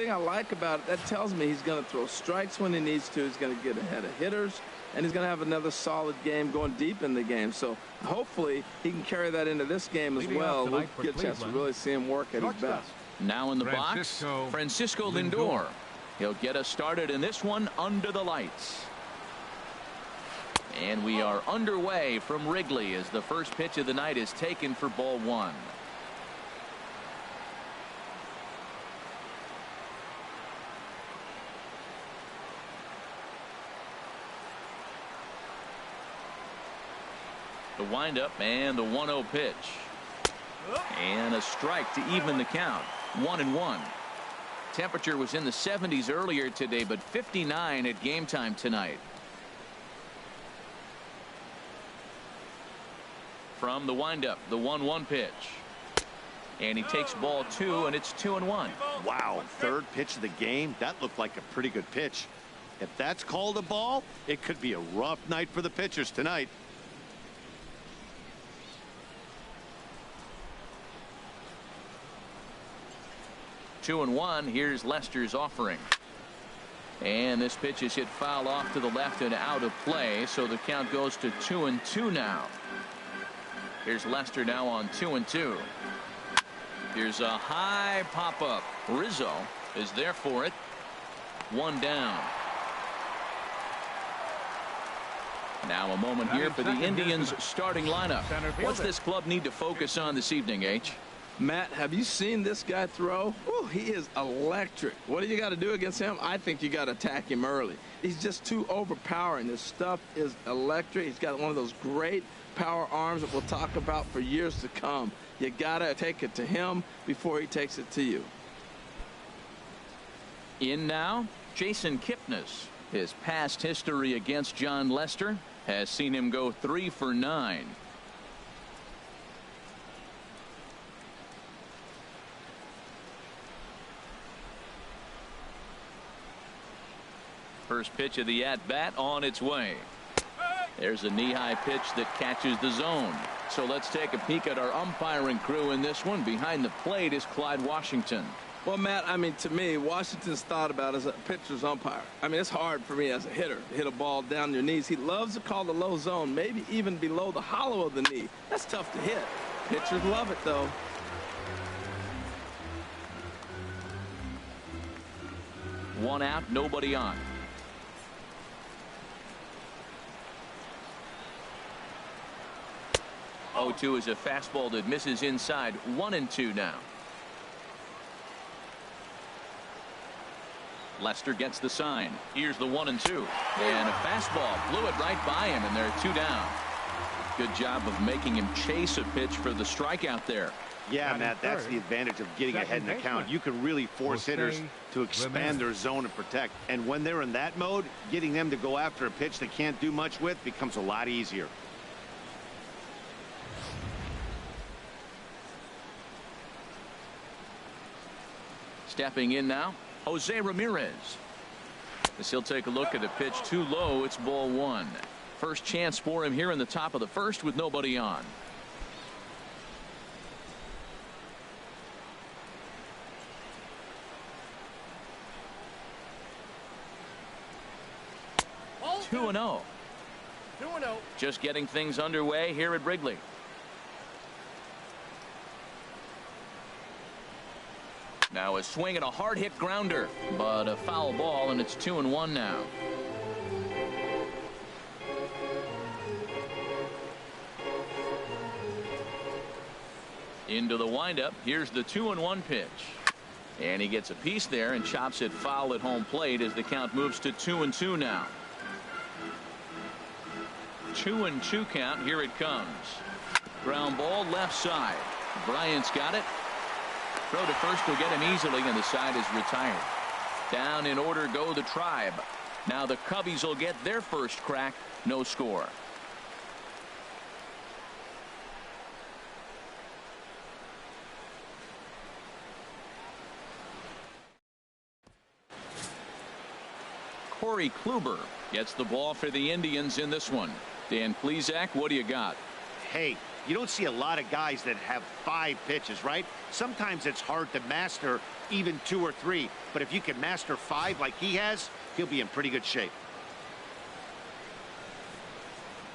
thing I like about it, that tells me he's going to throw strikes when he needs to. He's going to get ahead of hitters, and he's going to have another solid game going deep in the game. So hopefully he can carry that into this game as well. We'll get a chance to really see him work at his best. Now in the box, Francisco Lindor. He'll get us started in this one under the lights. And we are underway from Wrigley as the first pitch of the night is taken for ball one. The windup and the 1-0 pitch. And a strike to even the count. 1-1. Temperature was in the 70s earlier today, but 59 at game time tonight. From the windup, the 1-1 pitch. And he takes ball two, and it's 2-1. Wow, third pitch of the game. That looked like a pretty good pitch. If that's called a ball, it could be a rough night for the pitchers tonight. Two and one. Here's Lester's offering. And this pitch is hit foul off to the left and out of play, so the count goes to 2-2 now. Here's Lester now on 2-2. Here's a high pop-up. Rizzo is there for it. One down. Now a moment here for the Indians starting lineup. What's this club need to focus on this evening, H? Matt, have you seen this guy throw? Ooh, he is electric. What do you got to do against him? I think you got to attack him early. He's just too overpowering. His stuff is electric. He's got one of those great power arms that we'll talk about for years to come. You got to take it to him before he takes it to you. In now, Jason Kipnis. His past history against John Lester has seen him go 3 for 9. First pitch of the at-bat on its way. There's a knee-high pitch that catches the zone. So let's take a peek at our umpiring crew in this one. Behind the plate is Clyde Washington. Well, Matt, I mean, to me, Washington's thought about as a pitcher's umpire. I mean, it's hard for me as a hitter to hit a ball down your knees. He loves to call the low zone, maybe even below the hollow of the knee. That's tough to hit. Pitchers love it, though. One out, nobody on. Oh, 2 is a fastball that misses inside. 1-2 now. Lester gets the sign. Here's the 1-2. And a fastball blew it right by him, and they're 2 down. Good job of making him chase a pitch for the strikeout there. Yeah, Matt, that's the advantage of getting ahead in the count. You can really force hitters to expand their zone and protect. And when they're in that mode, getting them to go after a pitch they can't do much with becomes a lot easier. Stepping in now, Jose Ramirez. As he'll take a look at a pitch too low, it's ball 1. First chance for him here in the top of the first with nobody on. Oh. 2-0. Just getting things underway here at Wrigley. Now a swing and a hard hit grounder, but a foul ball, and it's 2-1 now. Into the windup. Here's the 2-1 pitch. And he gets a piece there and chops it foul at home plate as the count moves to 2-2 now. 2-2 count. Here it comes. Ground ball left side. Bryant's got it. Throw to first will get him easily, and the side is retired. Down in order go the Tribe. Now the Cubbies will get their first crack. No score. Corey Kluber gets the ball for the Indians in this one. Dan Plesac, what do you got? Hey, You don't see a lot of guys that have 5 pitches, right? Sometimes it's hard to master even 2 or 3. But if you can master 5 like he has, he'll be in pretty good shape.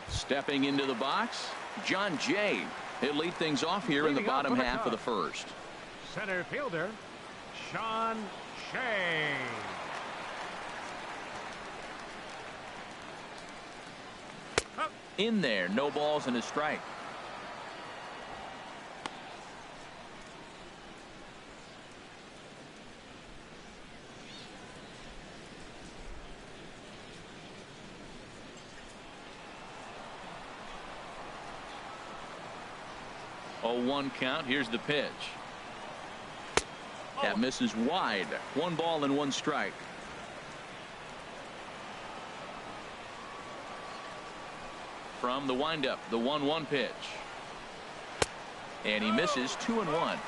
Stepping into the box, John Jay. He'll lead things off here in the bottom half of the first. Center fielder, Sean Shea. In there, no balls and a strike. Oh, 1 count. Here's the pitch. That misses wide. 1 ball and 1 strike. From the windup, the 1-1 pitch. And he misses 2-1. 2-1.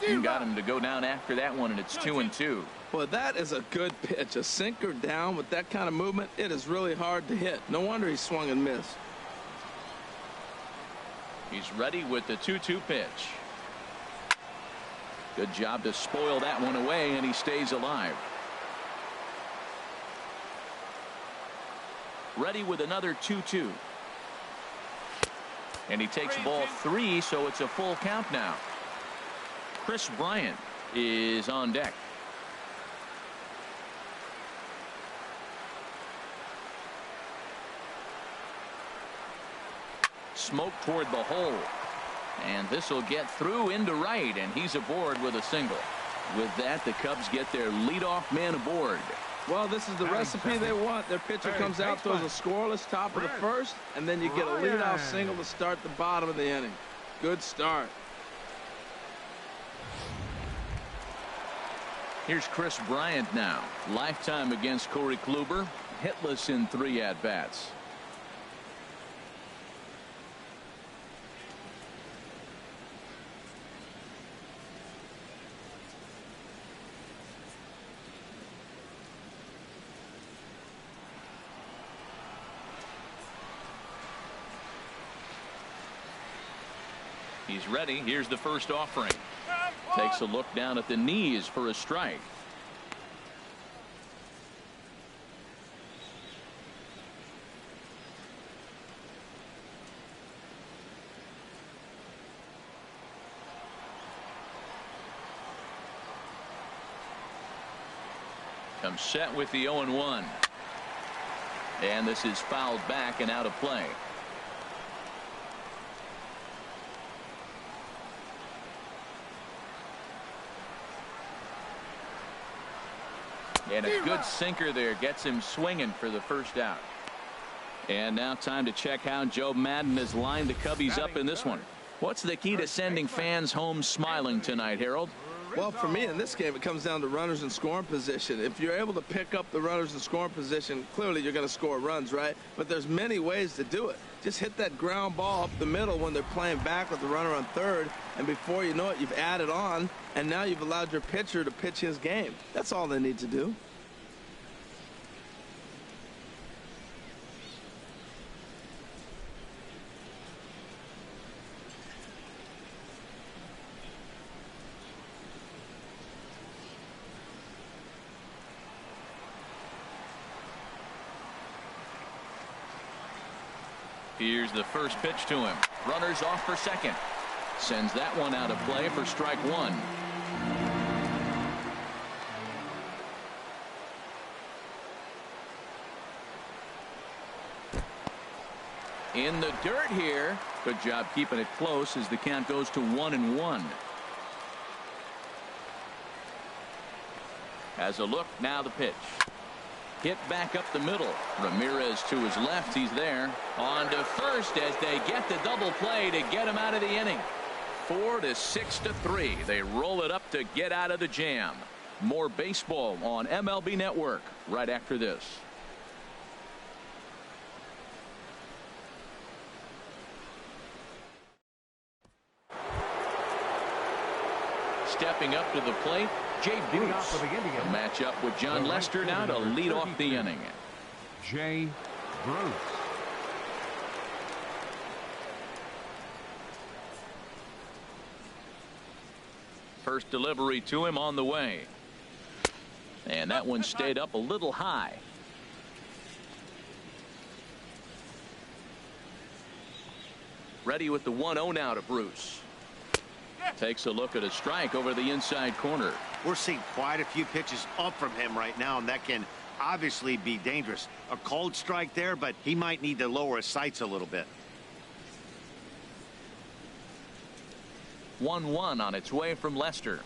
You got him to go down after that one, and it's 2-2. Well, that is a good pitch. A sinker down with that kind of movement, it is really hard to hit. No wonder he swung and missed. He's ready with the 2-2 pitch. Good job to spoil that one away, and he stays alive. Ready with another 2-2. And he takes ball 3, so it's a full count now. Chris Bryant is on deck. Smoke toward the hole. And this will get through into right, and he's aboard with a single. With that, the Cubs get their leadoff man aboard. Well, this is the recipe they want. Their pitcher comes out, throws a scoreless top of the first, and then you get a leadoff single to start the bottom of the inning. Good start. Here's Chris Bryant now. Lifetime against Corey Kluber. Hitless in 3 at-bats. He's ready. Here's the first offering. Takes a look down at the knees for a strike. Comes set with the 0-1. And this is fouled back and out of play. And a good sinker there gets him swinging for the first out. And now time to check how Joe Madden has lined the Cubbies up in this one. What's the key to sending fans home smiling tonight, Harold? Well, for me in this game, it comes down to runners in scoring position. If you're able to pick up the runners in scoring position, clearly you're going to score runs, right? But there's many ways to do it. Just hit that ground ball up the middle when they're playing back with the runner on third, and before you know it, you've added on, and now you've allowed your pitcher to pitch his game. That's all they need to do. Here's the first pitch to him. Runners off for second. Sends that one out of play for strike 1. In the dirt here. Good job keeping it close as the count goes to 1-1. As a look, now the pitch. Hit back up the middle. Ramirez to his left. He's there. On to first as they get the double play to get him out of the inning. 4-6-3. They roll it up to get out of the jam. More baseball on MLB Network right after this. stepping up to the plate, Jay Leading Bruce. off for the Indians, A matchup with John the right Lester now fielder, to number lead off the 32, inning. Jay Bruce. First delivery to him on the way. And that one stayed up a little high. Ready with the 1-0 now to Bruce. Takes a look at a strike over the inside corner. We're seeing quite a few pitches up from him right now, and that can obviously be dangerous. A cold strike there, but he might need to lower his sights a little bit. 1-1 on its way from Lester.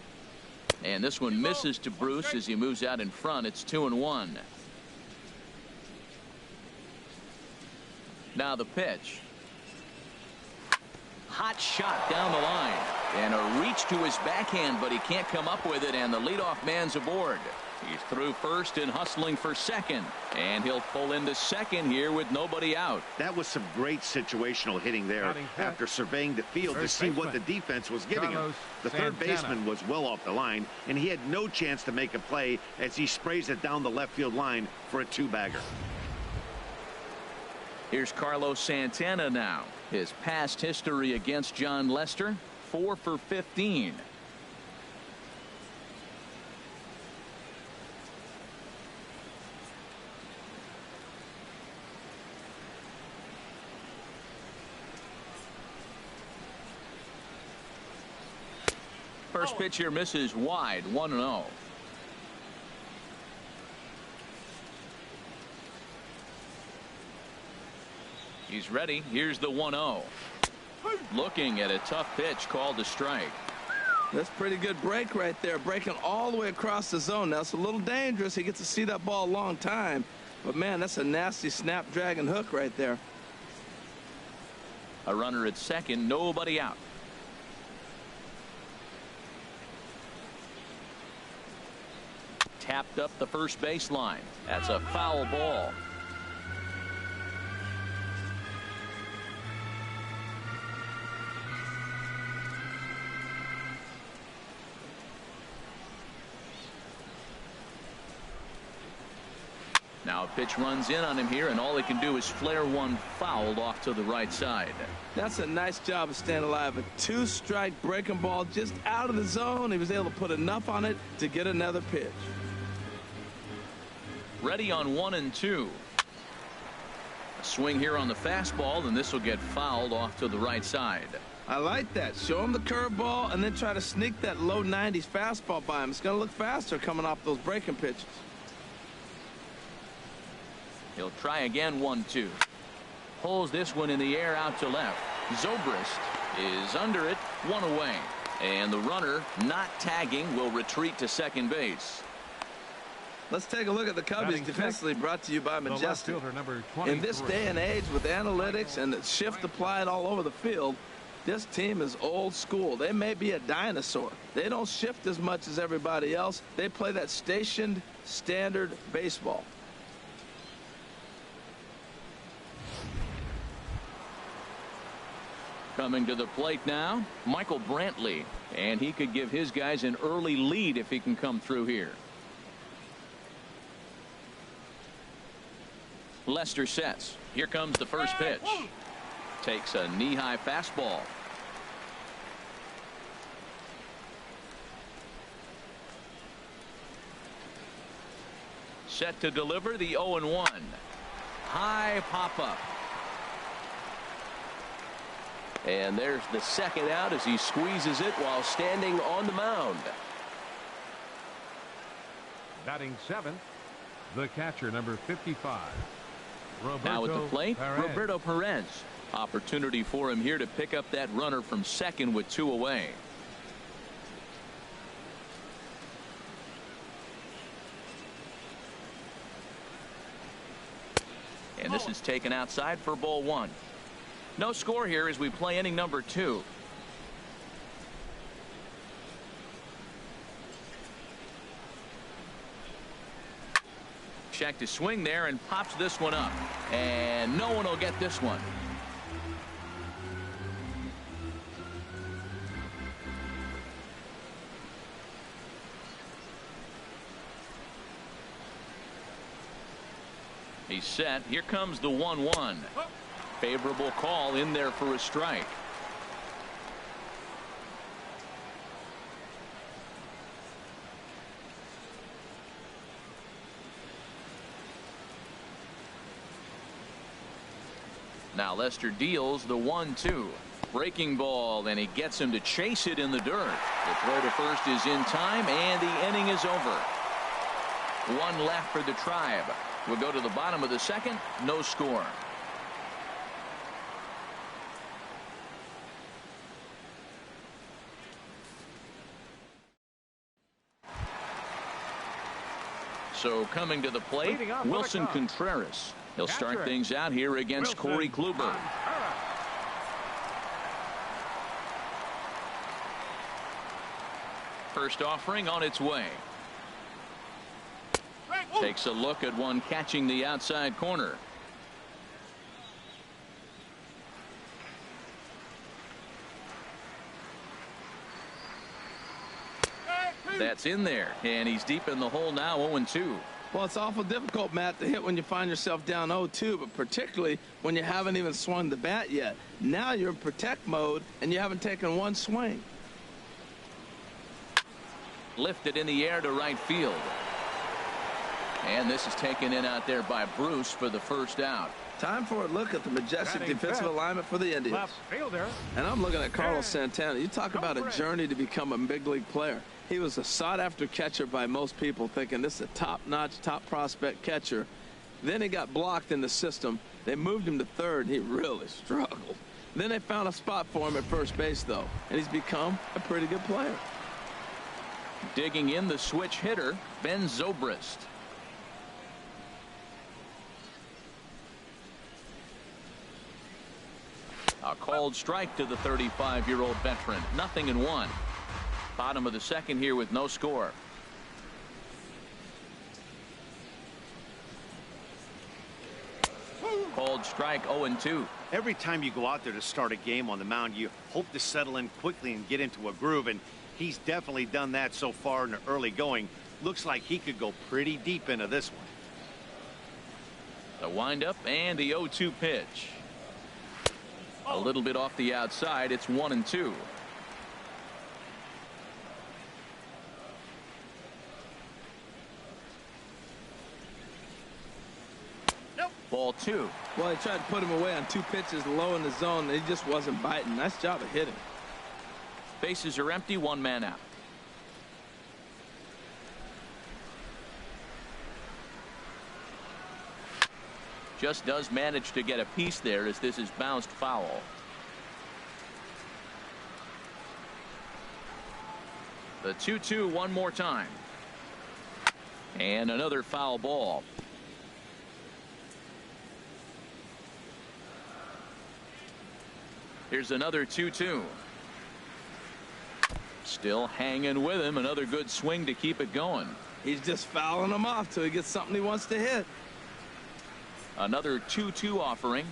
And this one misses to Bruce as he moves out in front. It's 2-1. Now the pitch. Hot shot down the line. And a reach to his backhand, but he can't come up with it, and the leadoff man's aboard. He's through first and hustling for second. And he'll pull into second here with nobody out. That was some great situational hitting there after surveying the field to see what the defense was giving him. The third baseman was well off the line, and he had no chance to make a play as he sprays it down the left field line for a two-bagger. Here's Carlos Santana now. His past history against John Lester, 4 for 15. First pitch here misses wide, 1-0. He's ready. Here's the 1-0. Looking at a tough pitch called a strike. That's pretty good break right there, breaking all the way across the zone. Now it's a little dangerous. He gets to see that ball a long time, but man, that's a nasty snapdragon hook right there. A runner at second, nobody out. Tapped up the first baseline. That's a foul ball. Now a pitch runs in on him here, and all he can do is flare one fouled off to the right side. That's a nice job of staying alive. A two-strike breaking ball just out of the zone. He was able to put enough on it to get another pitch. Ready on 1-2. A swing here on the fastball, and this will get fouled off to the right side. I like that. Show him the curveball and then try to sneak that low 90s fastball by him. It's going to look faster coming off those breaking pitches. He'll try again, 1-2. Pulls this one in the air out to left. Zobrist is under it, one away. And the runner, not tagging, will retreat to second base. Let's take a look at the Cubbies defensively, brought to you by Majestic. In this day and age with analytics and the shift applied all over the field, this team is old school. They may be a dinosaur. They don't shift as much as everybody else. They play that stationed standard baseball. Coming to the plate now, Michael Brantley, and he could give his guys an early lead if he can come through here. Lester sets. Here comes the first pitch. Takes a knee-high fastball. Set to deliver the 0-1. High pop-up. And there's the second out as he squeezes it while standing on the mound. Batting seventh, the catcher, number 55. Now at the plate, Perez. Roberto Perez. Opportunity for him here to pick up that runner from second with two away. And this is taken outside for ball one. No score here as we play inning number 2. Check to swing there and pops this one up. And no one will get this one. He's set. Here comes the 1-1. Favorable call in there for a strike. Now Lester deals the 1-2. Breaking ball, and he gets him to chase it in the dirt. The throw to first is in time, and the inning is over. One left for the Tribe. We'll go to the bottom of the second. No score. So coming to the plate, Wilson Contreras. He'll start things out here against Corey Kluber. First offering on its way. Takes a look at one catching the outside corner. That's in there, and he's deep in the hole now, 0-2. Well, it's awful difficult, Matt, to hit when you find yourself down 0-2, but particularly when you haven't even swung the bat yet. Now you're in protect mode, and you haven't taken one swing. Lifted in the air to right field. And this is taken in out there by Bruce for the first out. Time for a look at the majestic defensive alignment for the Indians. Left fielder. And I'm looking at Carlos Santana. You talk about a journey to become a big league player. He was a sought-after catcher by most people, thinking this is a top-notch, top prospect catcher. Then he got blocked in the system. They moved him to third, and he really struggled. Then they found a spot for him at first base, though, and he's become a pretty good player. Digging in the switch hitter, Ben Zobrist. A called strike to the 35-year-old veteran. 0-1. Bottom of the second here with no score. Called strike, 0-2. Every time you go out there to start a game on the mound, you hope to settle in quickly and get into a groove, and he's definitely done that so far in the early going. Looks like he could go pretty deep into this one. The windup and the 0-2 pitch. A little bit off the outside. It's 1-2. Ball 2. Well, they tried to put him away on 2 pitches low in the zone. He just wasn't biting. Nice job of hitting. Bases are empty. 1 man out. Just does manage to get a piece there as this is bounced foul. The 2-2 one more time. And another foul ball. Here's another 2-2. Still hanging with him. Another good swing to keep it going. He's just fouling him off till he gets something he wants to hit. Another 2-2 offering.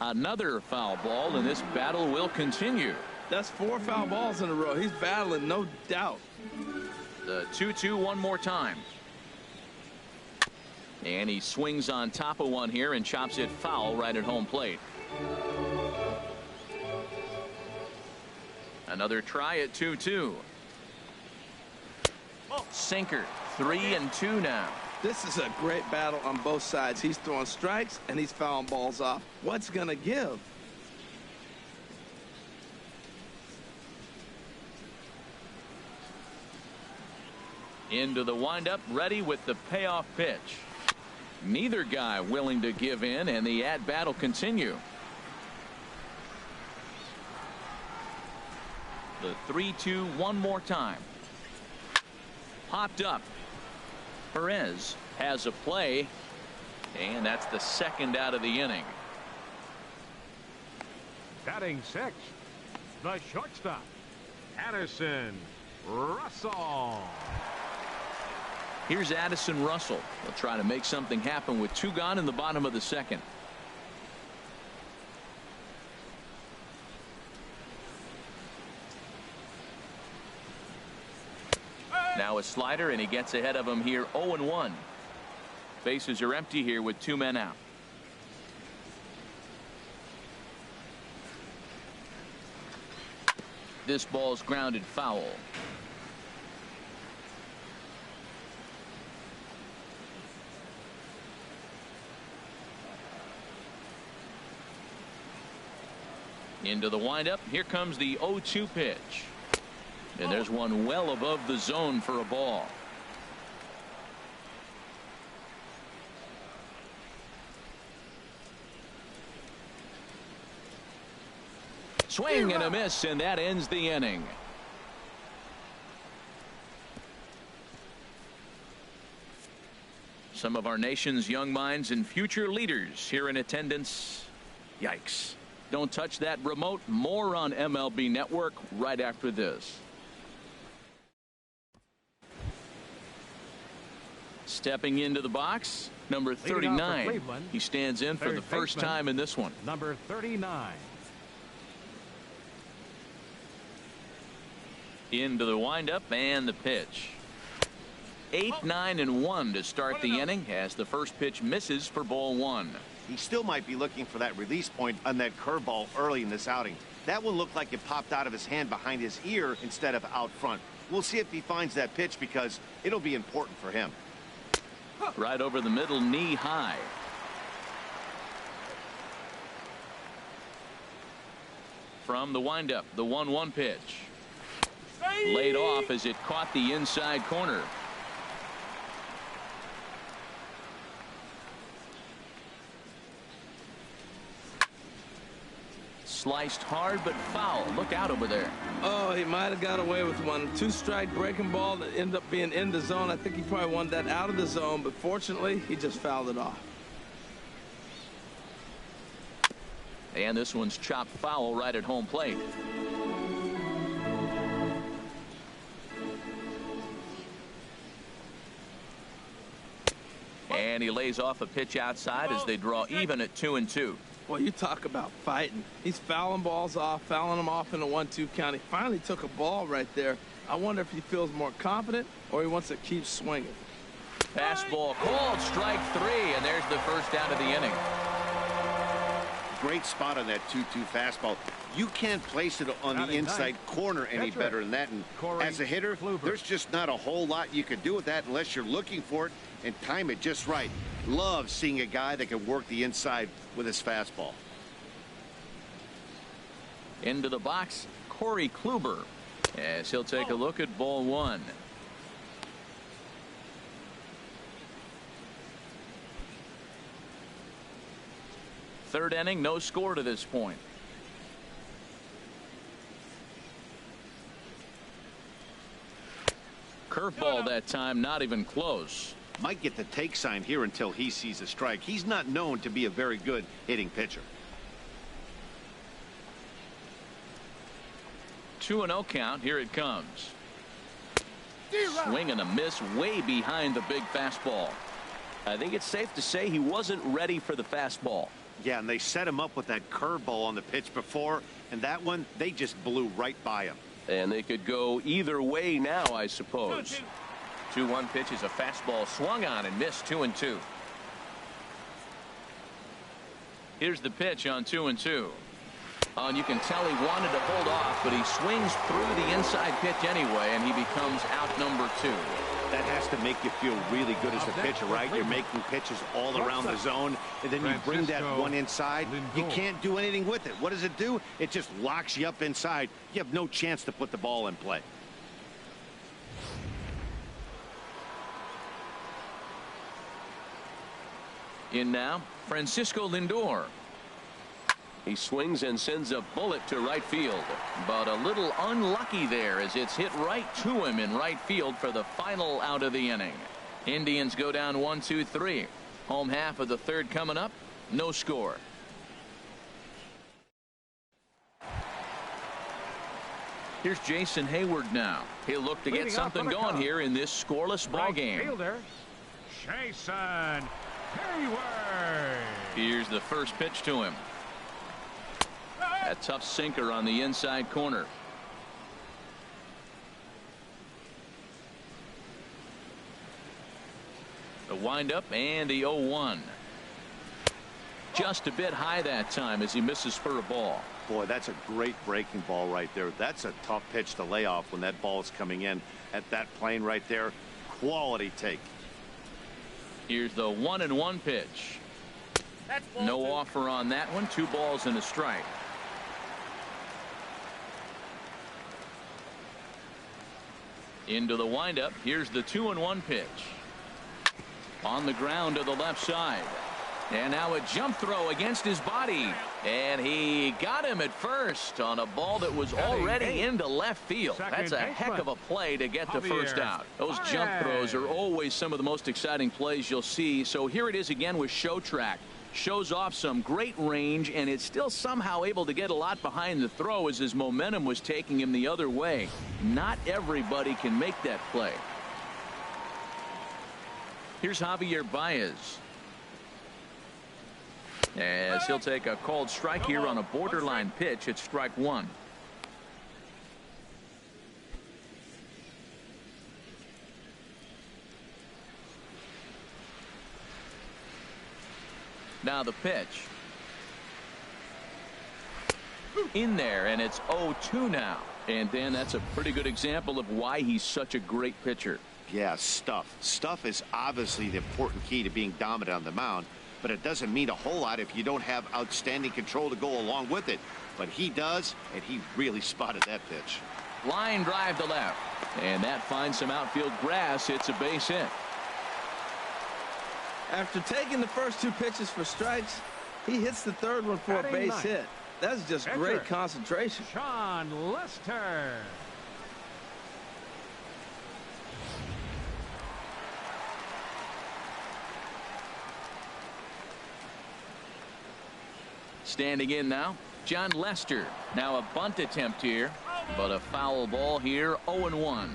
Another foul ball, and this battle will continue. That's 4 foul balls in a row. He's battling, no doubt. The 2-2 one more time. And he swings on top of one here and chops it foul right at home plate. Another try at 2-2. Sinker. 3-2 now. This is a great battle on both sides. He's throwing strikes and he's fouling balls off. What's going to give? Into the windup, ready with the payoff pitch. Neither guy willing to give in, and the at-bat will continue. The 3-2 one more time. Popped up. Perez has a play, and that's the second out of the inning. Batting 6, the shortstop, Addison Russell. Here's Addison Russell. He'll try to make something happen with 2 gone in the bottom of the second. Now a slider, and he gets ahead of him here, 0-1. Bases are empty here with 2 men out. This ball's grounded foul. Into the windup. Here comes the 0-2 pitch. And there's one well above the zone for a ball. Swing and a miss, and that ends the inning. Some of our nation's young minds and future leaders here in attendance. Yikes. Don't touch that remote. More on MLB Network right after this. Stepping into the box, number 39. He stands in for the first time in this one. Number 39. Into the windup and the pitch. 8, 9, and 1 to start the inning as the first pitch misses for ball 1. He still might be looking for that release point on that curveball early in this outing. That one looked like it popped out of his hand behind his ear instead of out front. We'll see if he finds that pitch because it'll be important for him. Right over the middle, knee high. From the windup, the 1-1 pitch. Laid off as it caught the inside corner. Sliced hard but foul. Look out over there. Oh, he might have got away with one. 2-strike breaking ball that ended up being in the zone. I think he probably wanted that out of the zone, but fortunately he just fouled it off. And this one's chopped foul right at home plate. And he lays off a pitch outside as they draw even at 2-2. Well, you talk about fighting. He's fouling balls off, fouling them off in a 1-2 count. He finally took a ball right there. I wonder if he feels more confident or he wants to keep swinging. Fastball called, strike 3, and there's the first out of the inning. Great spot on that 2-2 fastball. You can't place it on the inside corner any better than that. And as a hitter, there's just not a whole lot you can do with that unless you're looking for it and time it just right. Love seeing a guy that can work the inside with his fastball. Into the box, Corey Kluber, as he'll take a look at ball 1. Third inning, no score to this point. Curveball that time, not even close. Might get the take sign here until he sees a strike. He's not known to be a very good hitting pitcher. 2-0 count. Here it comes. Swing and a miss way behind the big fastball. I think it's safe to say he wasn't ready for the fastball. Yeah, and they set him up with that curveball on the pitch before, and that one, they just blew right by him. And they could go either way now, I suppose. 2-1 pitch is a fastball swung on and missed. 2-2. Here's the pitch on 2-2. Oh, and you can tell he wanted to hold off, but he swings through the inside pitch anyway, and he becomes out number 2. That has to make you feel really good as a pitcher, right? You're making pitches all around the zone, and then you bring that one inside. You can't do anything with it. What does it do? It just locks you up inside. You have no chance to put the ball in play. In now, Francisco Lindor. He swings and sends a bullet to right field, but a little unlucky there as it's hit right to him in right field for the final out of the inning. Indians go down 1-2-3. Home half of the third coming up. No score. Here's Jason Hayward now. He'll look to get something going here in this scoreless ball game. Fielder, Jason Hayward. Here's the first pitch to him. A tough sinker on the inside corner. The windup and the 0-1. Just a bit high that time as he misses for a ball. Boy, that's a great breaking ball right there. That's a tough pitch to lay off when that ball is coming in at that plane right there. Quality take. Here's the 1-1 pitch. No offer on that one. 2 balls and a strike. Into the windup. Here's the 2-1 pitch. On the ground to the left side. And now a jump throw against his body. And he got him at first on a ball that was already into left field. That's a heck of a play to get the first out. Those jump throws are always some of the most exciting plays you'll see. So here it is again with Show Track. Shows off some great range, and it's still somehow able to get a lot behind the throw as his momentum was taking him the other way. Not everybody can make that play. Here's Javier Baez. As he'll take a called strike here on a borderline pitch at strike 1. Now the pitch. In there, and it's 0-2 now. And Dan, that's a pretty good example of why he's such a great pitcher. Yeah, stuff. Stuff is obviously the important key to being dominant on the mound, but it doesn't mean a whole lot if you don't have outstanding control to go along with it. But he does, and he really spotted that pitch. Line drive to left, and that finds some outfield grass. It's a base hit. After taking the first 2 pitches for strikes, he hits the 3rd one for a base hit. That's just great concentration. Sean Lester. Standing in now, John Lester. Now a bunt attempt here, but a foul ball here, 0-1.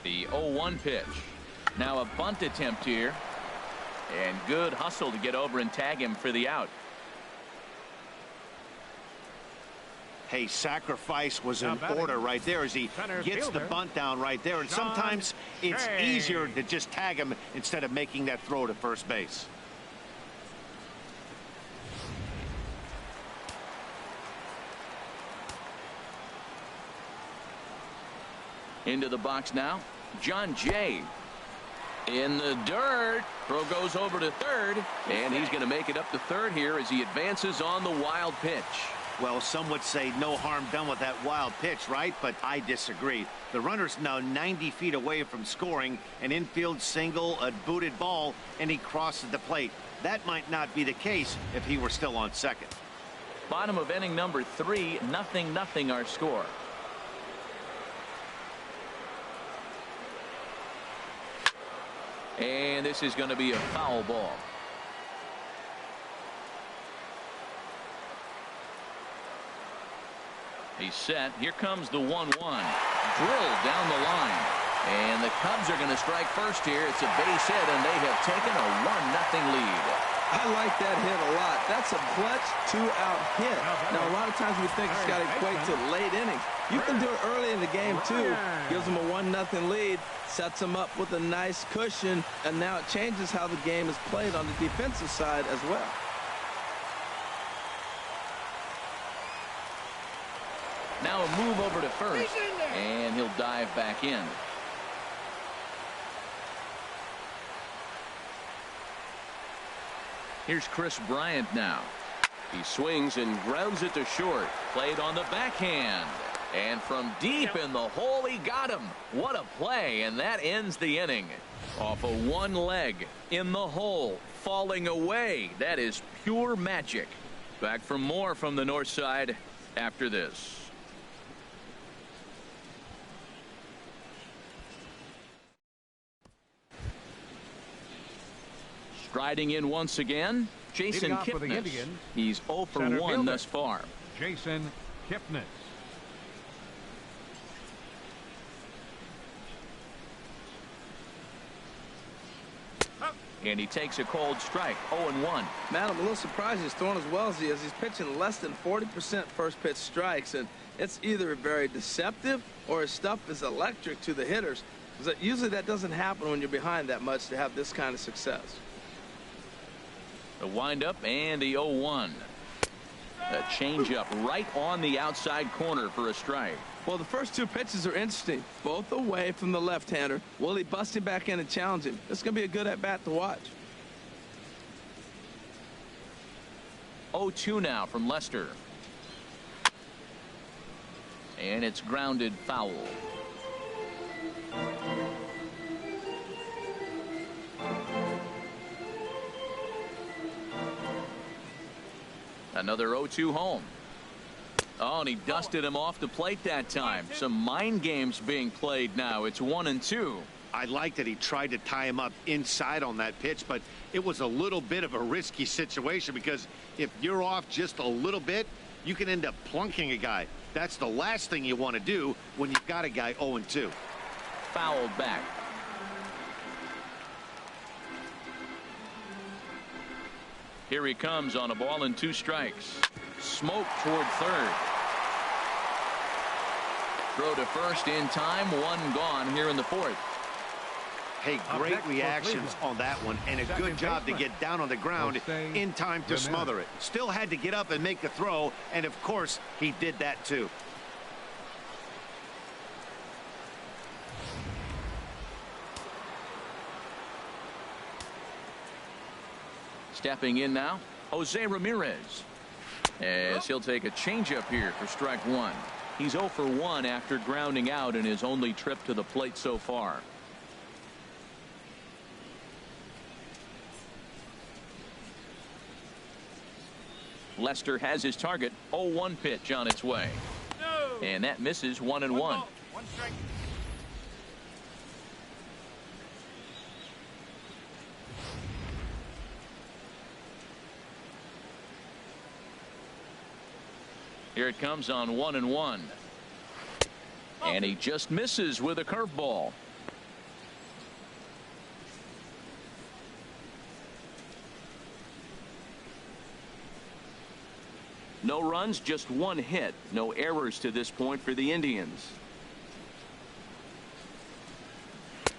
The 0-1 pitch. Now a bunt attempt here. And good hustle to get over and tag him for the out. Hey, sacrifice was in order right there as he gets the bunt down right there. And sometimes it's easier to just tag him instead of making that throw to first base. Into the box now, John Jay. In the dirt. Throw goes over to 3rd, and he's going to make it up to 3rd here as he advances on the wild pitch. Well, some would say no harm done with that wild pitch, right? But I disagree. The runner's now 90 feet away from scoring an infield single, a booted ball, and he crosses the plate. That might not be the case if he were still on second. Bottom of inning number 3, 0-0 our score. And this is going to be a foul ball. He's set. Here comes the 1-1. Drilled down the line. And the Cubs are going to strike first here. It's a base hit, and they have taken a 1-0 lead. I like that hit a lot. That's a clutch 2-out hit. Now, a lot of times we think it's got to equate to late innings. You can do it early in the game, too. Gives them a 1-0 lead, sets them up with a nice cushion, and now it changes how the game is played on the defensive side as well. Now a move over to first, and he'll dive back in. Here's Chris Bryant now. He swings and grounds it to short. Played on the backhand. And from deep in the hole, he got him. What a play, and that ends the inning. Off of one leg, in the hole, falling away. That is pure magic. Back for more from the north side after this. Striding in once again, Jason Kipnis. He's 0 for 1 thus far. Jason Kipnis. And he takes a cold strike. 0-1. Man, I'm a little surprised he's throwing as well as he is. He's pitching less than 40% first pitch strikes, and it's either very deceptive or his stuff is electric to the hitters. Usually that doesn't happen when you're behind that much to have this kind of success. The windup and the 0-1. A changeup right on the outside corner for a strike. Well, the first two pitches are interesting, both away from the left-hander. Will he bust him back in and challenge him? This is going to be a good at-bat to watch. 0-2 now from Lester. And it's grounded foul. Another 0-2 home. Oh, and he dusted him off the plate that time. Some mind games being played now. It's 1-2. I like that he tried to tie him up inside on that pitch, but it was a little bit of a risky situation because if you're off just a little bit, you can end up plunking a guy. That's the last thing you want to do when you've got a guy 0-2. Fouled back. Here he comes on a ball and 2 strikes. Smoke toward third. Throw to first in time. 1 gone here in the 4th. Hey, great reactions on that one, and a good job to get down on the ground in time to smother it. Still had to get up and make the throw, and of course he did that too. Stepping in now, Jose Ramirez, as he'll take a changeup here for strike 1. He's 0 for 1 after grounding out in his only trip to the plate so far. Lester has his target. 0-1 pitch on its way. And that misses. 1-1. 1 strike. Here it comes on 1-1. And he just misses with a curveball. No runs, just 1 hit. No errors to this point for the Indians.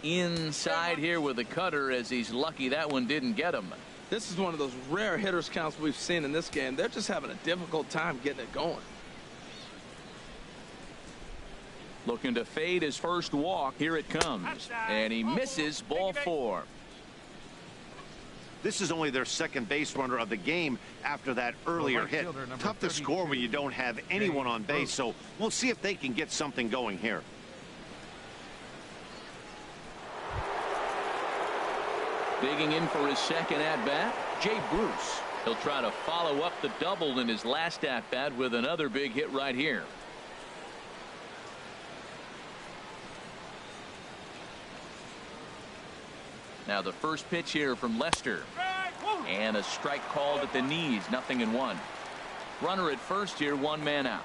Inside here with a cutter, as he's lucky that one didn't get him. This is one of those rare hitters counts we've seen in this game. They're just having a difficult time getting it going. Looking to fade his first walk. Here it comes. And he misses. Ball 4. This is only their second base runner of the game after that earlier hit. Tough to score when you don't have anyone on base, so we'll see if they can get something going here. Digging in for his second at-bat, Jay Bruce. He'll try to follow up the double in his last at-bat with another big hit right here. Now the first pitch here from Lester. And a strike called at the knees. 0-1. Runner at first here. 1 man out.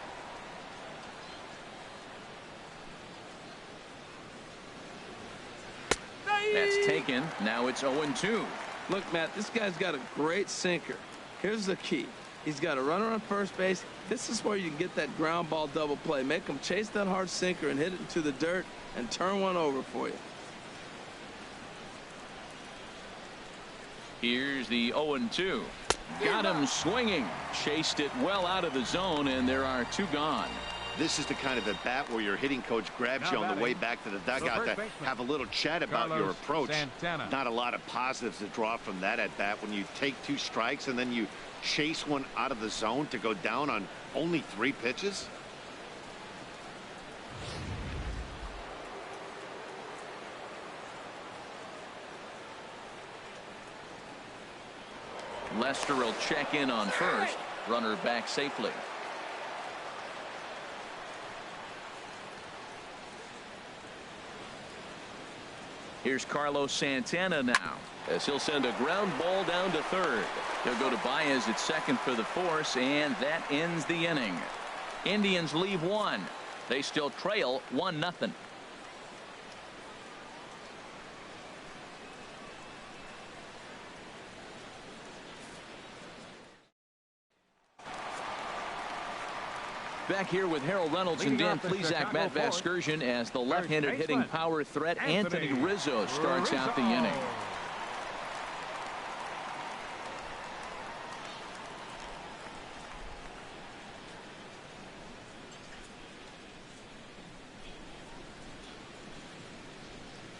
That's taken. Now it's 0-2. Look, Matt, this guy's got a great sinker. Here's the key. He's got a runner on first base. This is where you can get that ground ball double play. Make him chase that hard sinker and hit it into the dirt and turn one over for you. Here's the 0-2. Got him swinging. Chased it well out of the zone, and there are 2 gone. This is the kind of at bat where your hitting coach grabs you on the way back to the dugout to have a little chat about your approach. Not a lot of positives to draw from that at bat when you take 2 strikes and then you chase one out of the zone to go down on only 3 pitches. Lester will check in on first. Runner back safely. Here's Carlos Santana now, as he'll send a ground ball down to third. He'll go to Baez at second for the force, and that ends the inning. Indians leave 1. They still trail 1-0. Back here with Harold Reynolds and Dan Plesac, Matt Vasgersian, as the left-handed hitting power threat Anthony Rizzo starts out the inning.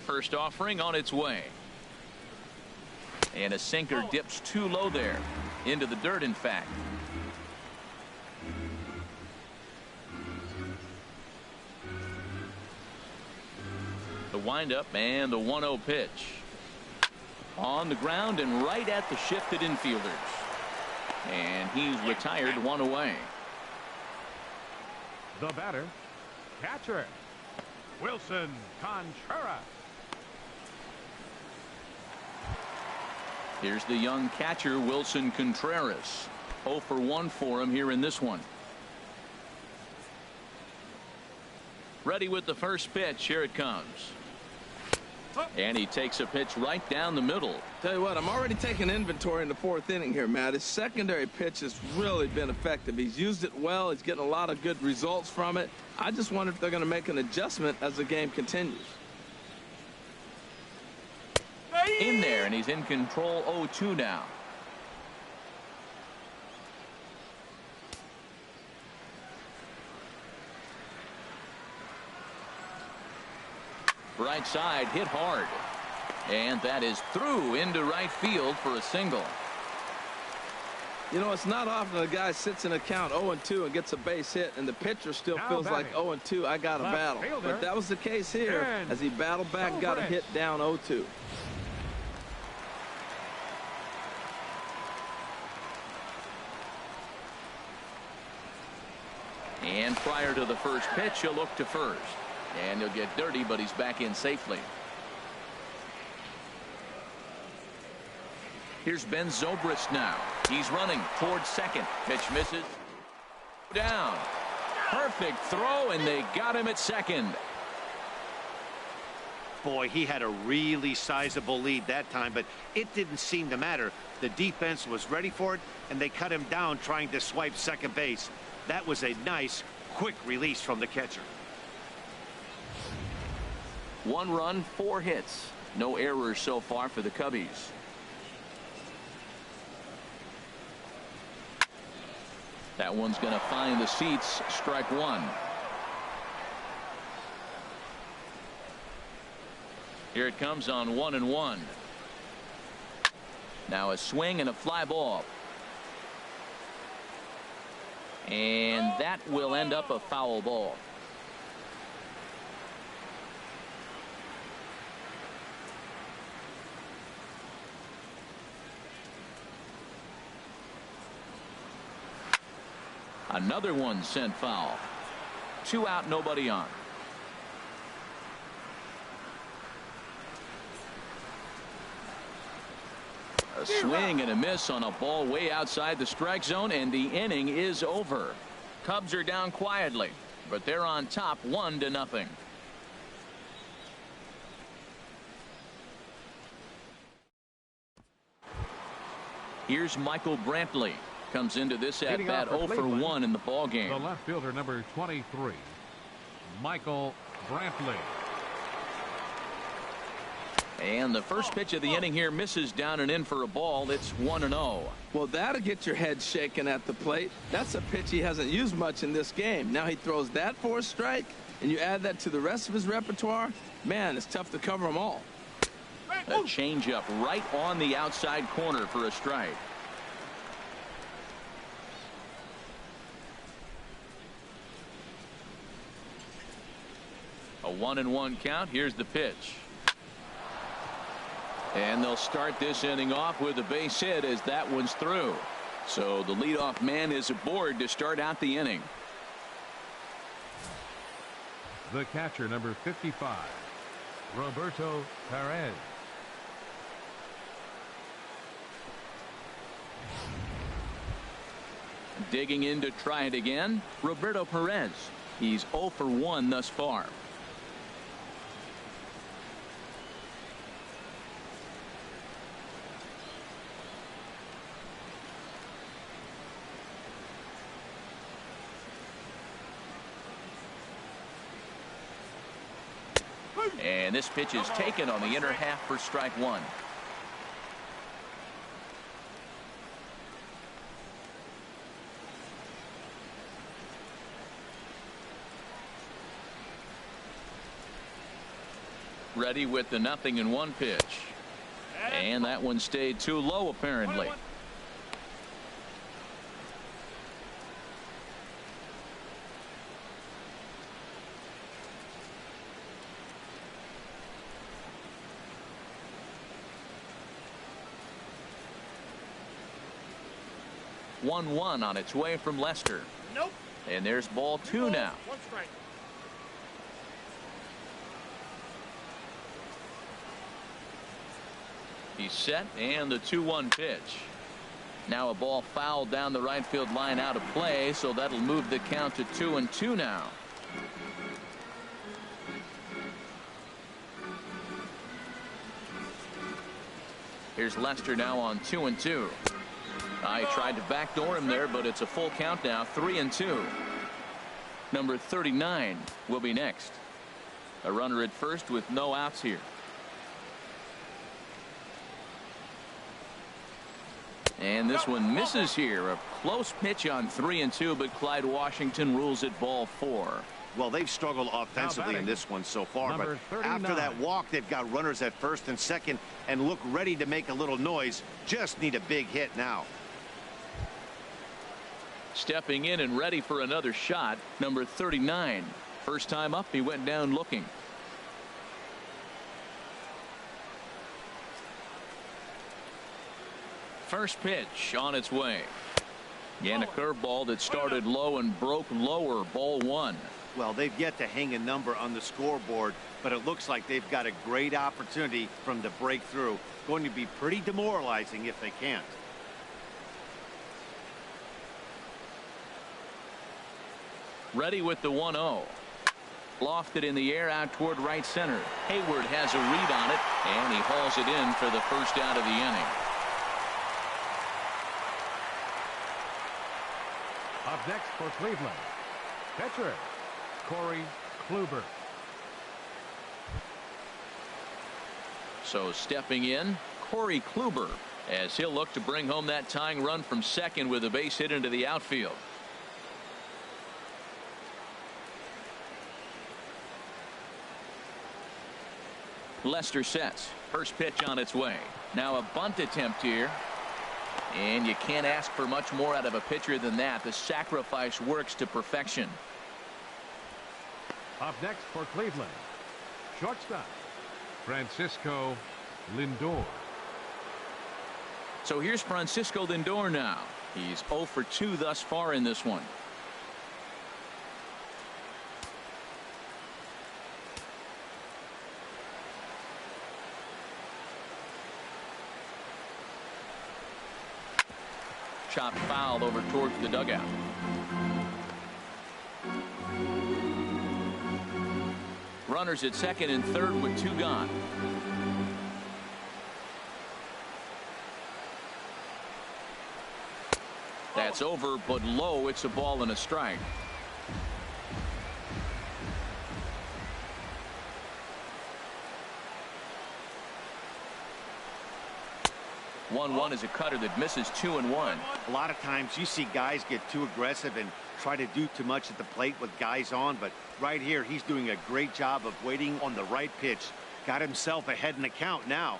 First offering on its way. And a sinker dips too low there. Into the dirt, in fact. The windup and the 1-0 pitch. On the ground and right at the shifted infielders. And he's retired, one away. The batter, catcher, Wilson Contreras. Here's the young catcher, Wilson Contreras. 0 for 1 for him here in this one. Ready with the first pitch. Here it comes. And he takes a pitch right down the middle. Tell you what, I'm already taking inventory in the 4th inning here, Matt. His secondary pitch has really been effective. He's used it well. He's getting a lot of good results from it. I just wonder if they're going to make an adjustment as the game continues. In there, and he's in control. 0-2 now. Right side, hit hard, and that is through into right field for a single. You know, it's not often a guy sits in a count 0-2 and gets a base hit, and the pitcher still feels like 0-2, I got to battle. But that was the case here as he battled back, got a hit down 0-2. And prior to the first pitch, he'll look to first. And he'll get dirty, but he's back in safely. Here's Ben Zobrist now. He's running towards second. Pitch misses. Down. Perfect throw, and they got him at second. Boy, he had a really sizable lead that time, but it didn't seem to matter. The defense was ready for it, and they cut him down trying to swipe second base. That was a nice, quick release from the catcher. 1 run, 4 hits. No errors so far for the Cubbies. That one's going to find the seats. Strike 1. Here it comes on 1-1. Now a swing and a fly ball. And that will end up a foul ball. Another one sent foul. 2 out, nobody on. A swing and a miss on a ball way outside the strike zone, and the inning is over. Cubs are down quietly, but they're on top 1-0. Here's Michael Brantley. Comes into this at bat 0 for 1 in the ball game. The left fielder, number 23, Michael Brantley. And the first pitch of the inning here misses down and in for a ball. It's 1-0. Well, that'll get your head shaken at the plate. That's a pitch he hasn't used much in this game. Now he throws that for a strike, and you add that to the rest of his repertoire. Man, it's tough to cover them all. A changeup right on the outside corner for a strike. A 1-1 count. Here's the pitch. And they'll start this inning off with a base hit as that one's through. So the leadoff man is aboard to start out the inning. The catcher, number 55, Roberto Perez. Digging in to try it again, Roberto Perez. He's 0 for 1 thus far. And this pitch is taken on the inner half for strike one. Ready with the 0-1 pitch. And that one stayed too low apparently. One on its way from Lester. Nope. And there's ball two now. One strike. He's set, and the 2-1 pitch. Now a ball fouled down the right field line out of play, so that'll move the count to 2-2 now. Here's Lester now on 2-2. I tried to backdoor him there, but it's a full count now, 3-2. Number 39 will be next. A runner at first with no outs here. And this one misses here. A close pitch on 3-2, but Clyde Washington rules it ball 4. Well, they've struggled offensively in this one so far, but after that walk, they've got runners at first and second and look ready to make a little noise. Just need a big hit now. Stepping in and ready for another shot, number 39. First time up, he went down looking. First pitch on its way. And a curveball that started low and broke lower, ball 1. Well, they've yet to hang a number on the scoreboard, but it looks like they've got a great opportunity from the breakthrough. Going to be pretty demoralizing if they can't. Ready with the 1-0. Lofted in the air out toward right center. Hayward has a read on it, and he hauls it in for the first out of the inning. Up next for Cleveland, pitcher Corey Kluber. So stepping in, Corey Kluber, as he'll look to bring home that tying run from second with a base hit into the outfield. Lester sets. First pitch on its way. Now a bunt attempt here. And you can't ask for much more out of a pitcher than that. The sacrifice works to perfection. Up next for Cleveland, shortstop Francisco Lindor. So here's Francisco Lindor now. He's 0 for 2 thus far in this one. Shot fouled over towards the dugout. Runners at second and third with 2 gone. That's over, but low. It's a ball and a strike. One is a cutter that misses 2-1. A lot of times you see guys get too aggressive and try to do too much at the plate with guys on, but right here he's doing a great job of waiting on the right pitch. Got himself ahead in the count now.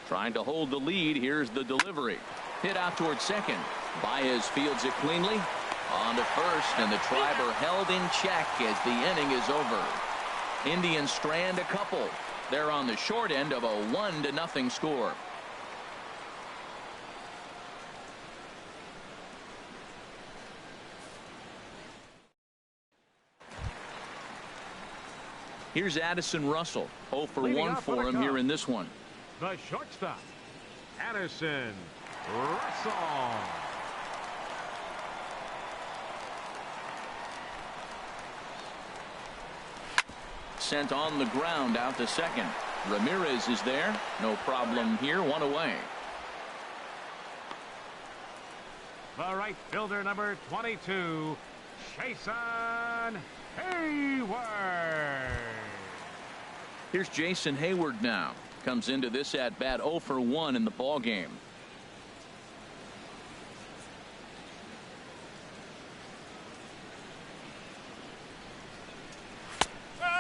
Trying to hold the lead. Here's the delivery. Hit out towards second. Baez fields it cleanly. On to first, and the Tribe are held in check as the inning is over. Indians strand a couple. They're on the short end of a 1-0 score. Here's Addison Russell. 0 for 1 for him here in this one. The shortstop, Addison Russell. Sent on the ground out to second. Ramirez is there. No problem here. 1 away. The right fielder, number 22, Jason Hayward. Here's Jason Hayward now. Comes into this at bat 0 for 1 in the ball game.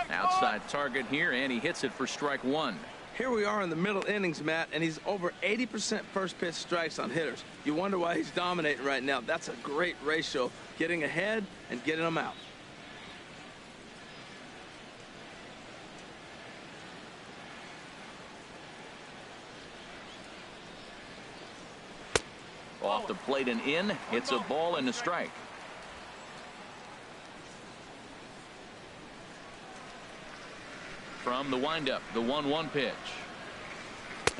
Outside target here, and he hits it for strike 1. Here we are in the middle innings, Matt, and he's over 80% first pitch strikes on hitters. You wonder why he's dominating right now. That's a great ratio, getting ahead and getting them out. Off the plate and in, hits a ball and a strike. From the windup, the 1-1 pitch.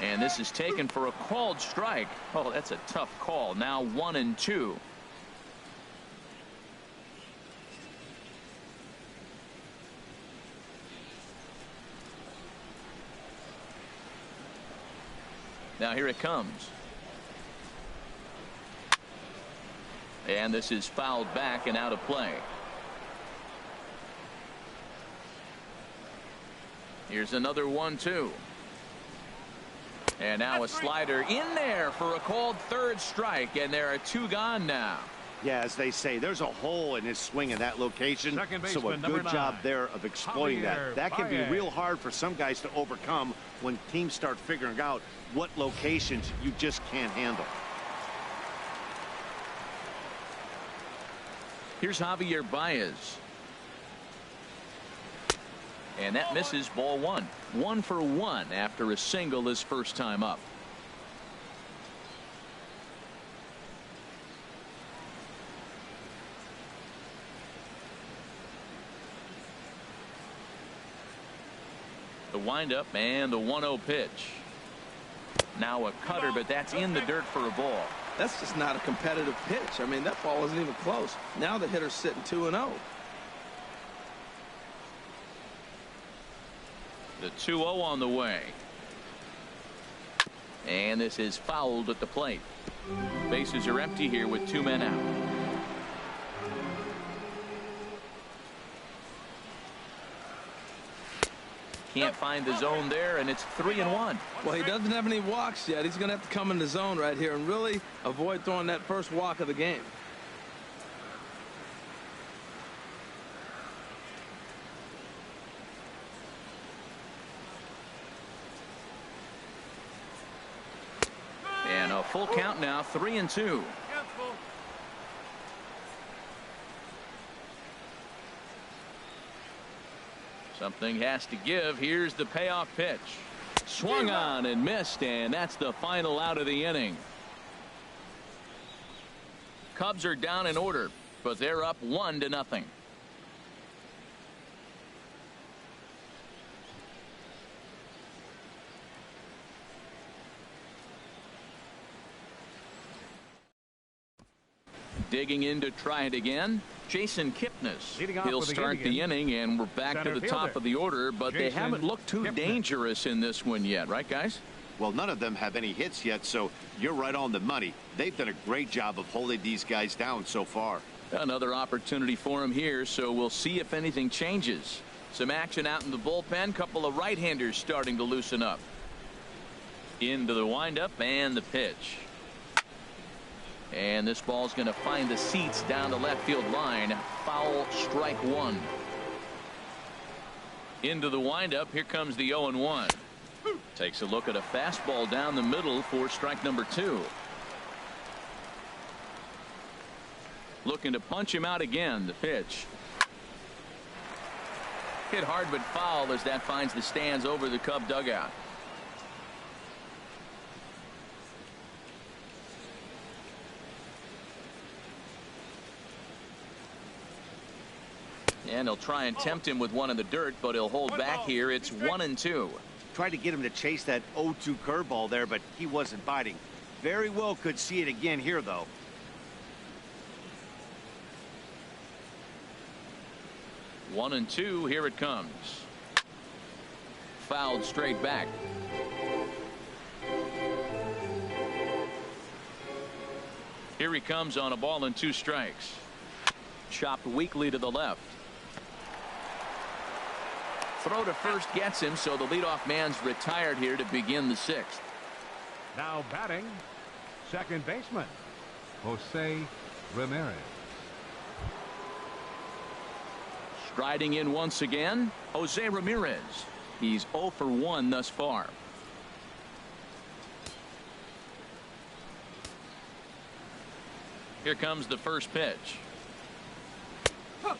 And this is taken for a called strike. Oh, that's a tough call. Now 1-2. Now here it comes. And this is fouled back and out of play. Here's another 1-2. And now a slider in there for a called third strike, and there are 2 gone now. Yeah, as they say, there's a hole in his swing in that location, so a good job there of exploiting that. That can be real hard for some guys to overcome when teams start figuring out what locations you just can't handle. Here's Javier Baez. And that misses, ball 1. 1 for 1 after a single his first time up. The windup and the 1-0 pitch. Now a cutter, but that's in the dirt for a ball. That's just not a competitive pitch. I mean, that ball wasn't even close. Now the hitter's sitting 2-0. The 2-0 on the way. And this is fouled at the plate. Bases are empty here with 2 men out. Can't find the zone there, and it's 3-1. Well, he doesn't have any walks yet. He's going to have to come in the zone right here and really avoid throwing that first walk of the game. And a full count now, 3-2. Something has to give. Here's the payoff pitch. Swung on and missed, and that's the final out of the inning. Cubs are down in order, but they're up 1-0. Digging in to try it again, Jason Kipnis. He'll start the inning, and we're back to the top of the order, but they haven't looked too dangerous in this one yet, right, guys? Well, none of them have any hits yet, so you're right on the money. They've done a great job of holding these guys down so far. Another opportunity for him here, so we'll see if anything changes. Some action out in the bullpen. Couple of right-handers starting to loosen up. Into the windup and the pitch. And this ball's going to find the seats down the left field line. Foul, strike 1. Into the windup. Here comes the 0-1. Takes a look at a fastball down the middle for strike number 2. Looking to punch him out again. The pitch. Hit hard but foul as that finds the stands over the Cub dugout. And he'll try and tempt him with one in the dirt, but he'll hold back here. It's 1-2. Tried to get him to chase that 0-2 curveball there, but he wasn't biting. Very well could see it again here, though. One and two. Here it comes. Fouled straight back. Here he comes on a ball and 2 strikes. Chopped weakly to the left. Throw to first gets him, so the leadoff man's retired here to begin the sixth. Now batting, second baseman, Jose Ramirez. Striding in once again, Jose Ramirez. He's 0 for 1 thus far. Here comes the first pitch.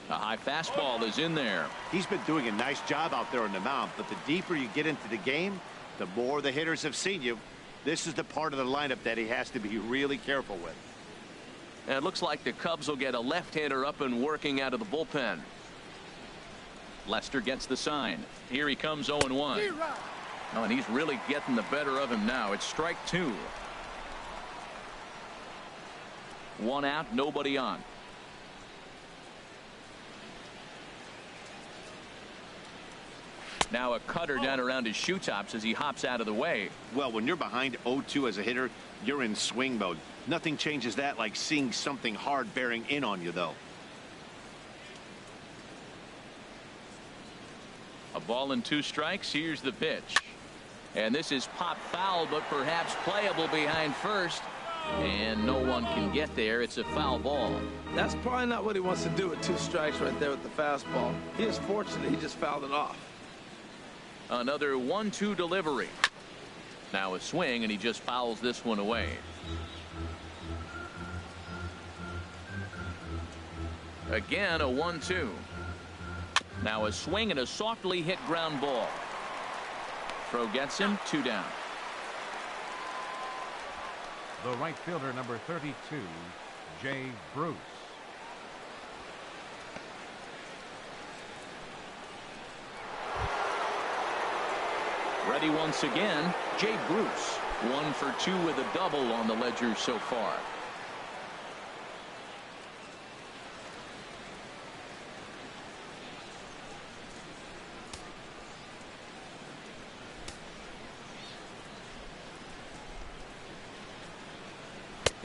A high fastball is in there. He's been doing a nice job out there on the mound, but the deeper you get into the game, the more the hitters have seen you. This is the part of the lineup that he has to be really careful with. And it looks like the Cubs will get a left-hander up and working out of the bullpen. Lester gets the sign. Here he comes 0-1. Oh, and he's really getting the better of him now. It's strike 2. 1 out, nobody on. Now a cutter down around his shoe tops as he hops out of the way. Well, when you're behind 0-2 as a hitter, you're in swing mode. Nothing changes that like seeing something hard bearing in on you, though. A ball and 2 strikes. Here's the pitch. And this is pop foul, but perhaps playable behind first. And no one can get there. It's a foul ball. That's probably not what he wants to do with 2 strikes right there with the fastball. He is fortunate he just fouled it off. Another 1-2 delivery. Now a swing, and he just fouls this one away. Again, a 1-2. Now a swing and a softly hit ground ball. Throw gets him, 2 down. The right fielder, number 32, Jay Bruce. Ready once again, Jay Bruce. 1 for 2 with a double on the ledger so far.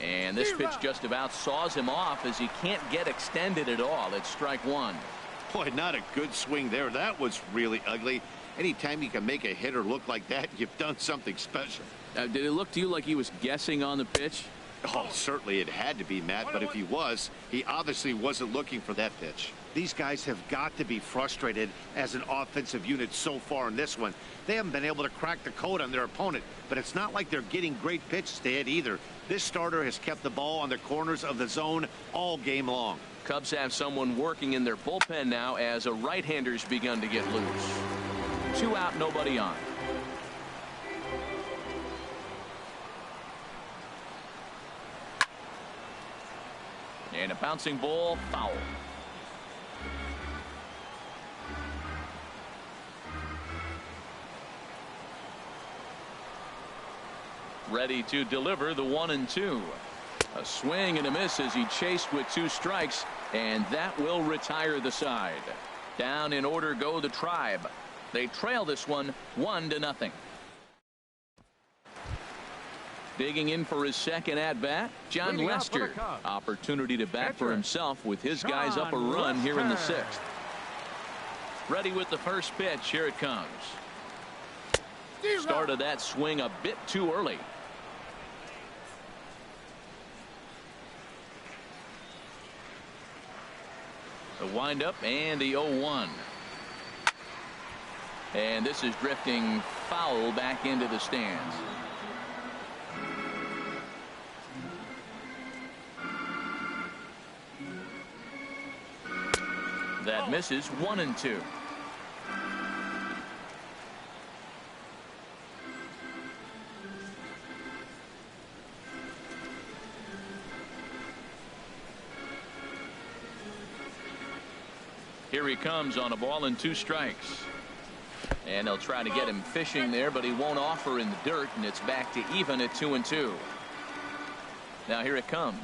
And this pitch just about saws him off as he can't get extended at all. It's strike 1. Boy, not a good swing there. That was really ugly. Anytime you can make a hitter look like that, you've done something special. Did it look to you like he was guessing on the pitch? Oh, certainly it had to be, Matt, but if he was, he obviously wasn't looking for that pitch. These guys have got to be frustrated as an offensive unit so far in this one. They haven't been able to crack the code on their opponent, but it's not like they're getting great pitches to hit either. This starter has kept the ball on the corners of the zone all game long. Cubs have someone working in their bullpen now as a right-hander's begun to get loose. 2 out, nobody on. And a bouncing ball, foul. Ready to deliver the 1-2. A swing and a miss as he chased with 2 strikes, and that will retire the side. Down in order go the Tribe. They trail this one 1-0. Digging in for his second at-bat, John Lester. Opportunity to bat for himself with his guys up a run here in the 6th. Ready with the first pitch. Here it comes. Started that swing a bit too early. The windup and the 0-1. And this is drifting foul back into the stands. That misses. 1-2. Here he comes on a ball and 2 strikes. And they'll try to get him fishing there, but he won't offer in the dirt, and it's back to even at 2-2. Now here it comes.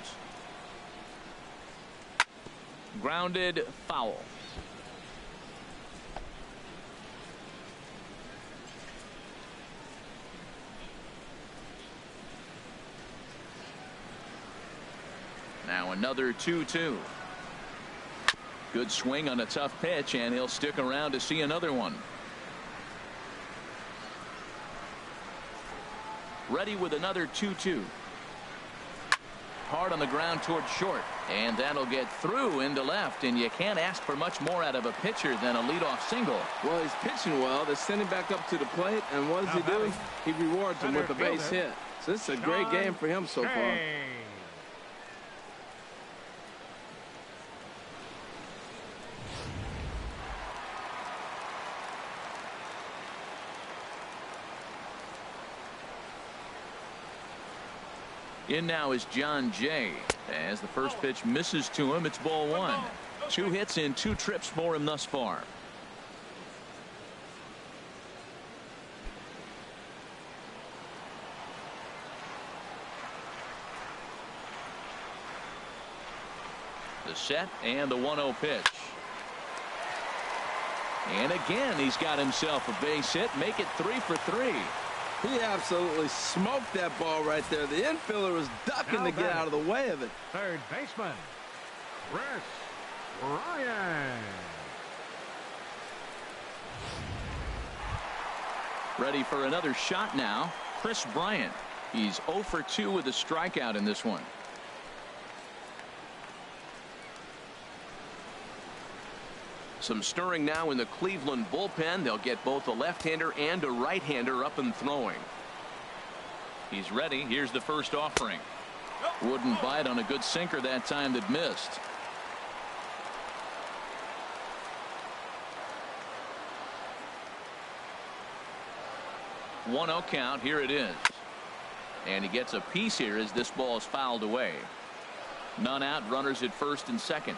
Grounded, foul. Now another 2-2. Good swing on a tough pitch, and he'll stick around to see another one. Ready with another 2-2. Hard on the ground towards short, and that'll get through into left, and you can't ask for much more out of a pitcher than a leadoff single. Well, he's pitching well. They send him back up to the plate, and what does he do? He rewards him with a base hit. So this is a great game for him so far. In now is John Jay. As the first pitch misses to him, it's ball one. 2 hits in 2 trips for him thus far. The set and the 1-0 pitch. And again, he's got himself a base hit. Make it 3 for 3. He absolutely smoked that ball right there. The infielder was ducking to get out of the way of it. Third baseman, Chris Ryan. Ready for another shot now. Chris Bryant. He's 0 for 2 with a strikeout in this one. Some stirring now in the Cleveland bullpen. They'll get both a left-hander and a right-hander up and throwing. He's ready. Here's the first offering. Wouldn't bite on a good sinker that time that missed. One 0 count. Here it is. And he gets a piece here as this ball is fouled away. None out. Runners at first and second.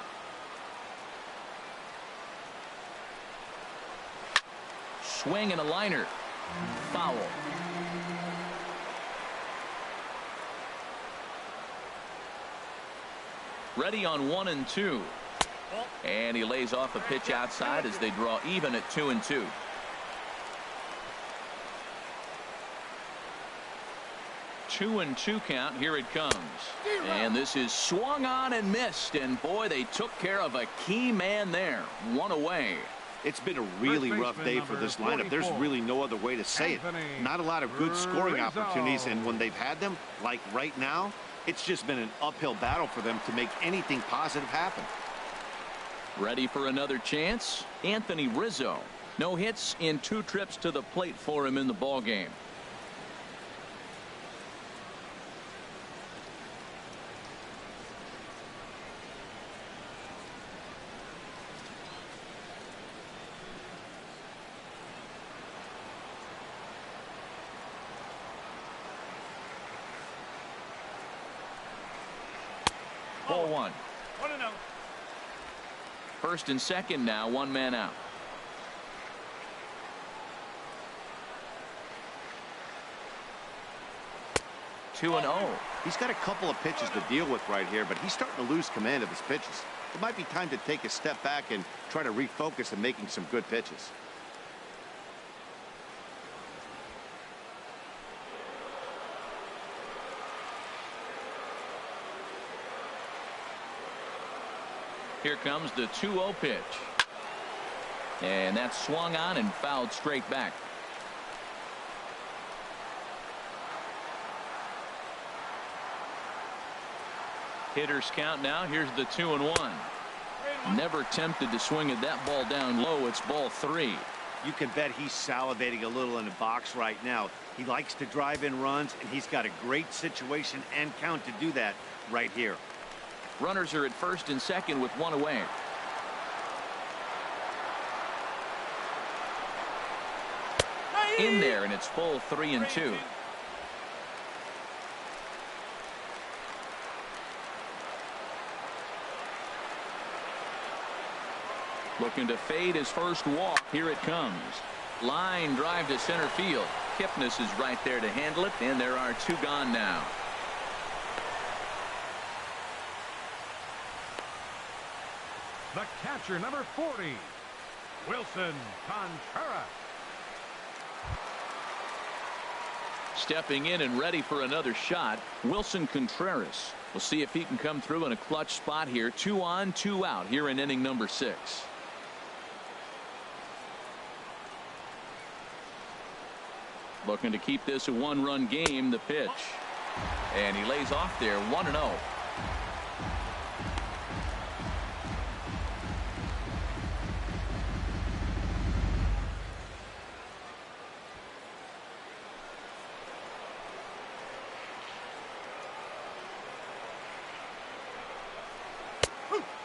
Swing and a liner. Foul. Ready on 1 and 2. And he lays off a pitch outside as they draw even at 2 and 2. Two and 2 count. Here it comes. And this is swung on and missed. And boy, they took care of a key man there. 1 away. It's been a really rough day for this lineup. There's really no other way to say it. Not a lot of good scoring opportunities, and when they've had them, like right now, it's just been an uphill battle for them to make anything positive happen. Ready for another chance? Anthony Rizzo. No hits in 2 trips to the plate for him in the ball game. Ball 1. 1-0. First and second now, 1 man out. Two and 0. He's got a couple of pitches to deal with right here, but he's starting to lose command of his pitches. It might be time to take a step back and try to refocus on making some good pitches. Here comes the 2-0 pitch. And that's swung on and fouled straight back. Hitters count now. Here's the 2-1. Never tempted to swing at that ball down low. It's ball 3. You can bet he's salivating a little in the box right now. He likes to drive in runs, and he's got a great situation and count to do that right here. Runners are at first and second with 1 away. In there, and it's full 3 and 2. Looking to fade his first walk. Here it comes. Line drive to center field. Kipnis is right there to handle it, and there are 2 gone now. The catcher, number 40, Wilson Contreras. Stepping in and ready for another shot, Wilson Contreras. We'll see if he can come through in a clutch spot here. 2 on, 2 out here in inning number 6. Looking to keep this a one-run game. The pitch. And he lays off there, 1-0.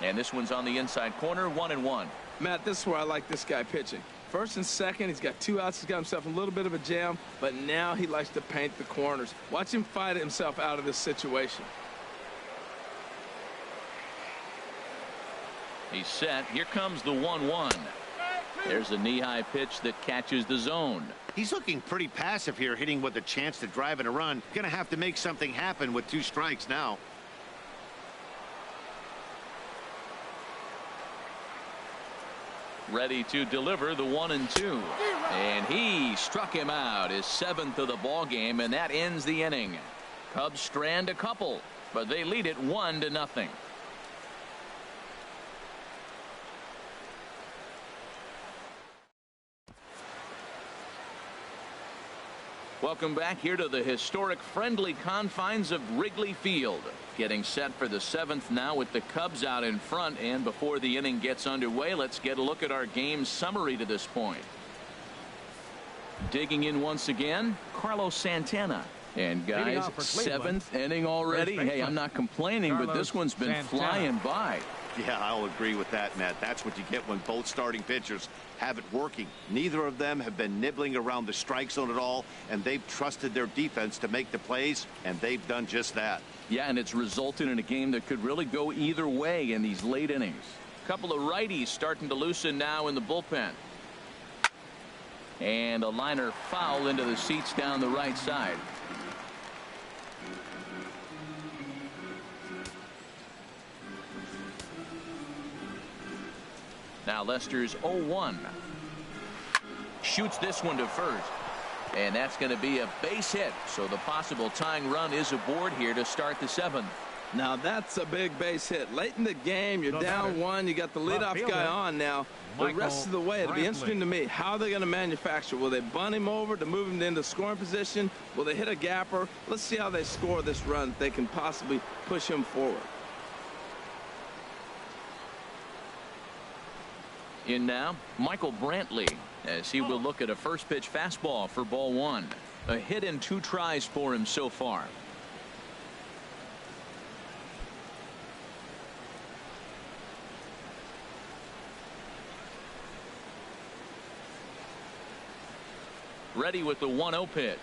And this one's on the inside corner, 1-1. Matt, this is where I like this guy pitching. First and second, he's got 2 outs. He's got himself a little bit of a jam, but now he likes to paint the corners. Watch him fight himself out of this situation. He's set. Here comes the 1-1. There's a knee-high pitch that catches the zone. He's looking pretty passive here, hitting with a chance to drive in a run. Going to have to make something happen with 2 strikes now. Ready to deliver the 1-2. And he struck him out, his 7th of the ball game, and that ends the inning. Cubs strand a couple, but they lead it 1-0. Welcome back here to the historic friendly confines of Wrigley Field. Getting set for the 7th now with the Cubs out in front. And before the inning gets underway, let's get a look at our game summary to this point. Digging in once again, Carlos Santana. And guys, 7th inning already. Hey, I'm not complaining, but this one's been flying by. Yeah, I'll agree with that, Matt. That's what you get when both starting pitchers have it working. Neither of them have been nibbling around the strike zone at all, and they've trusted their defense to make the plays, and they've done just that. Yeah, and it's resulted in a game that could really go either way in these late innings. A couple of righties starting to loosen now in the bullpen. And a liner foul into the seats down the right side. Now Lester's 0-1. Shoots this one to first. And that's going to be a base hit. So the possible tying run is aboard here to start the 7th. Now that's a big base hit. Late in the game, you're down 1. You got the leadoff guy on now. The rest of the way, it'll be interesting to me how they're going to manufacture. Will they bunt him over to move him into scoring position? Will they hit a gapper? Let's see how they score this run. They can possibly push him forward. In now, Michael Brantley, as he will look at a first pitch fastball for ball 1. A hit in 2 tries for him so far. Ready with the 1-0 pitch.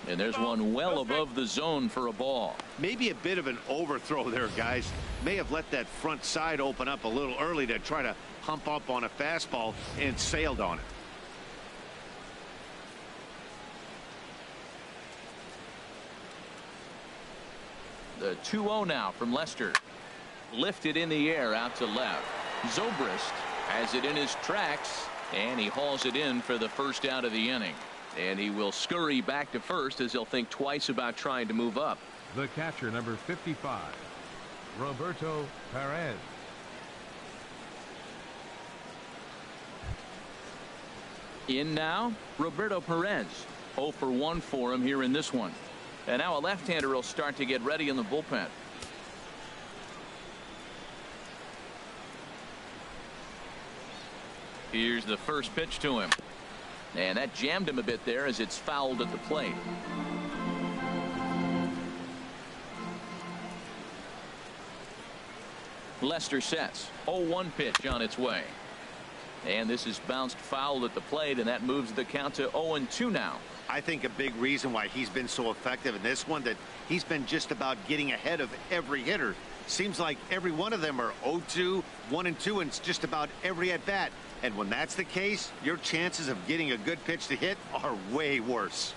And there's one well above the zone for a ball. Maybe a bit of an overthrow there, guys. May have let that front side open up a little early to try to hump up on a fastball and sailed on it. The 2-0 now from Lester. Lifted in the air out to left. Zobrist has it in his tracks, and he hauls it in for the first out of the inning. And he will scurry back to first as he'll think twice about trying to move up. The catcher, number 55, Roberto Perez. In now, Roberto Perez. 0 for 1 for him here in this one. And now a left-hander will start to get ready in the bullpen. Here's the first pitch to him. And that jammed him a bit there as it's fouled at the plate. Lester sets. 0-1 pitch on its way. And this is bounced foul at the plate, and that moves the count to 0-2 now. I think a big reason why he's been so effective in this one, that he's been just about getting ahead of every hitter. Seems like every one of them are 0-2, 1-2, and it's just about every at bat. And when that's the case, your chances of getting a good pitch to hit are way worse.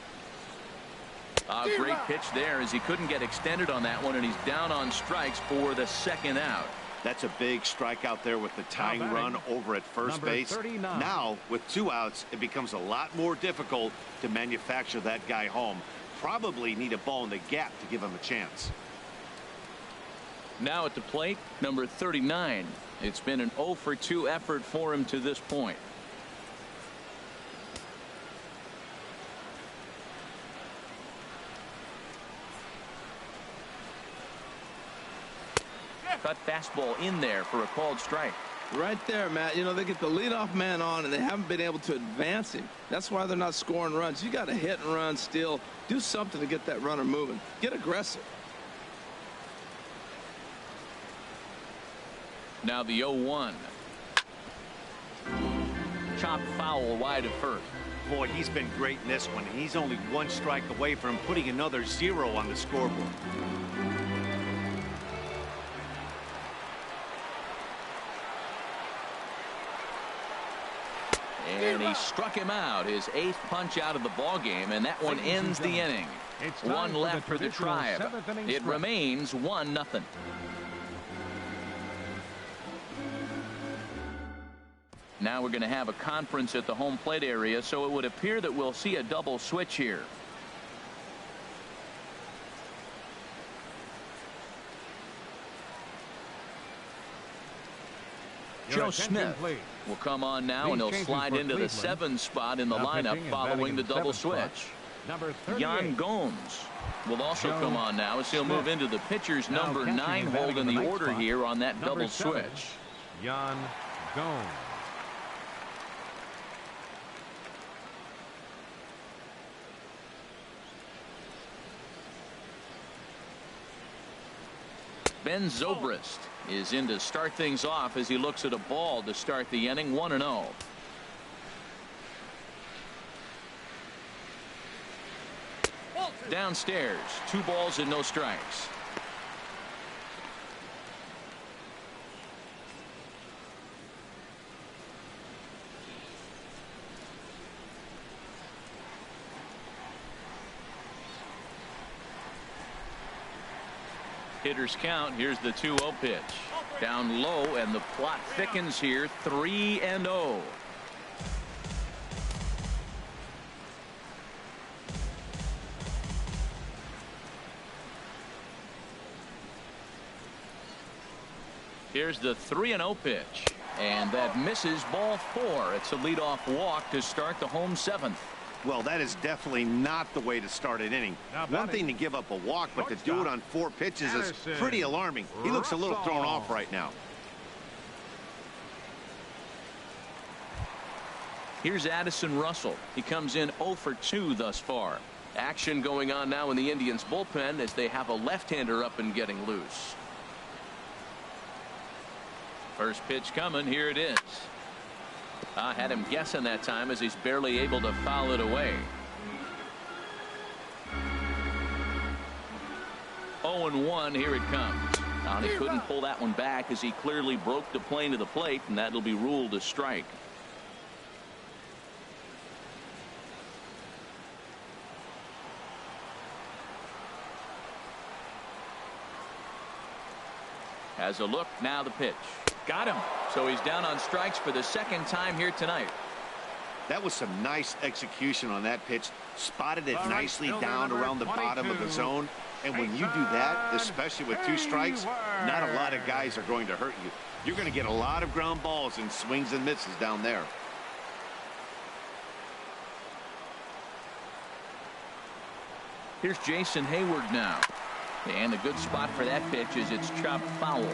A great pitch there as he couldn't get extended on that one, and he's down on strikes for the second out. That's a big strikeout there with the tying run over at first base. 39. Now, with 2 outs, it becomes a lot more difficult to manufacture that guy home. Probably need a ball in the gap to give him a chance. Now at the plate, number 39. It's been an 0 for 2 effort for him to this point. cut fastball in there for a called strike. Right there, Matt. You know, they get the leadoff man on, and they haven't been able to advance him. That's why they're not scoring runs. You got to hit and run, steal, do something to get that runner moving. Get aggressive. Now the 0-1. Chop foul wide of first. Boy, he's been great in this one. He's only one strike away from putting another 0 on the scoreboard. And he struck him out, his 8th punch out of the ball game, and that one ends the inning. One left for the Tribe. It remains 1-0. Now we're going to have a conference at the home plate area, so it would appear that we'll see a double switch here. Joe Smith will come on now, and he'll slide into the 7th spot in the lineup following the double switch. Yan Gomes will also come on now as he'll move into the pitcher's number 9 hold in the order here on that double switch. Yan Gomes. Ben Zobrist is in to start things off as he looks at a ball to start the inning. 1-0. Downstairs, 2 balls and no strikes. Hitters count. Here's the 2-0 pitch. Down low, and the plot thickens here. 3-0. Here's the 3-0 pitch, and that misses, ball 4. It's a leadoff walk to start the home 7th. Well, that is definitely not the way to start an inning. One thing to give up a walk, but to do it on 4 pitches is pretty alarming. He looks a little thrown off right now. Here's Addison Russell. He comes in 0 for 2 thus far. Action going on now in the Indians bullpen as they have a left-hander up and getting loose. First pitch coming. Here it is. I had him guessing that time as he's barely able to foul it away. 0-1. Here it comes. He couldn't pull that one back as he clearly broke the plane to the plate, and that'll be ruled a strike. Has a look. Now the pitch. Got him. So he's down on strikes for the 2nd time here tonight. That was some nice execution on that pitch. Spotted it nicely down around the bottom of the zone. And when you do that, especially with 2 strikes, not a lot of guys are going to hurt you. You're going to get a lot of ground balls and swings and misses down there. Here's Jason Hayward now. And a good spot for that pitch is it's chopped foul.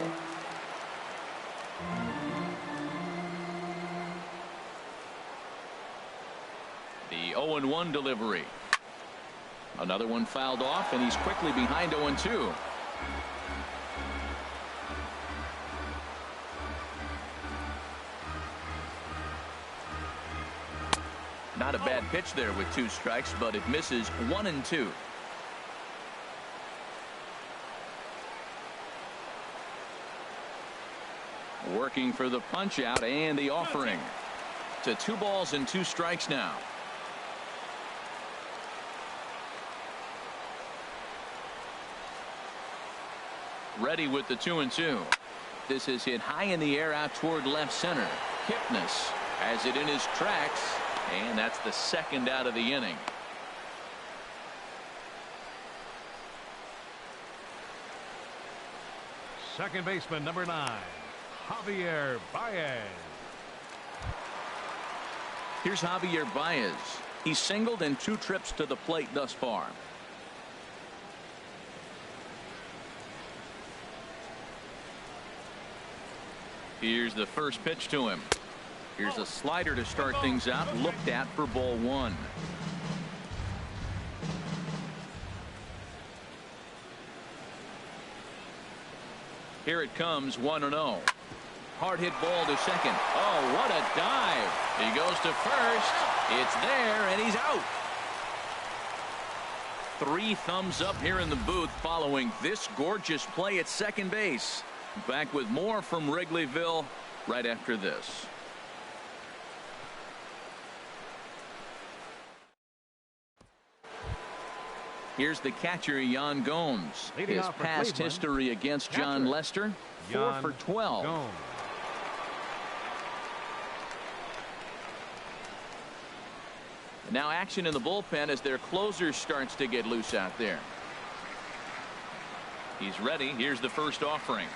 The 0-1 delivery. Another one fouled off, and he's quickly behind 0-2. Not a bad pitch there with 2 strikes, but it misses. 1-2. Working for the punch out and the offering. To 2 balls and 2 strikes now. Ready with the 2-2. This is hit high in the air out toward left center. Kipnis has it in his tracks, and that's the 2nd out of the inning. Second baseman, number 9, Javier Baez. Here's Javier Baez. He's singled in 2 trips to the plate thus far. Here's the first pitch to him. Here's a slider to start things out, looked at for ball one. Here it comes, 1-0. Hard hit ball to second. Oh, what a dive. He goes to first. It's there, and he's out. 3 thumbs up here in the booth following this gorgeous play at second base. Back with more from Wrigleyville right after this. Here's the catcher, Yan Gomes. His past history against John Lester, 4 for 12. Now action in the bullpen as their closer starts to get loose out there. He's ready. Here's the first offering.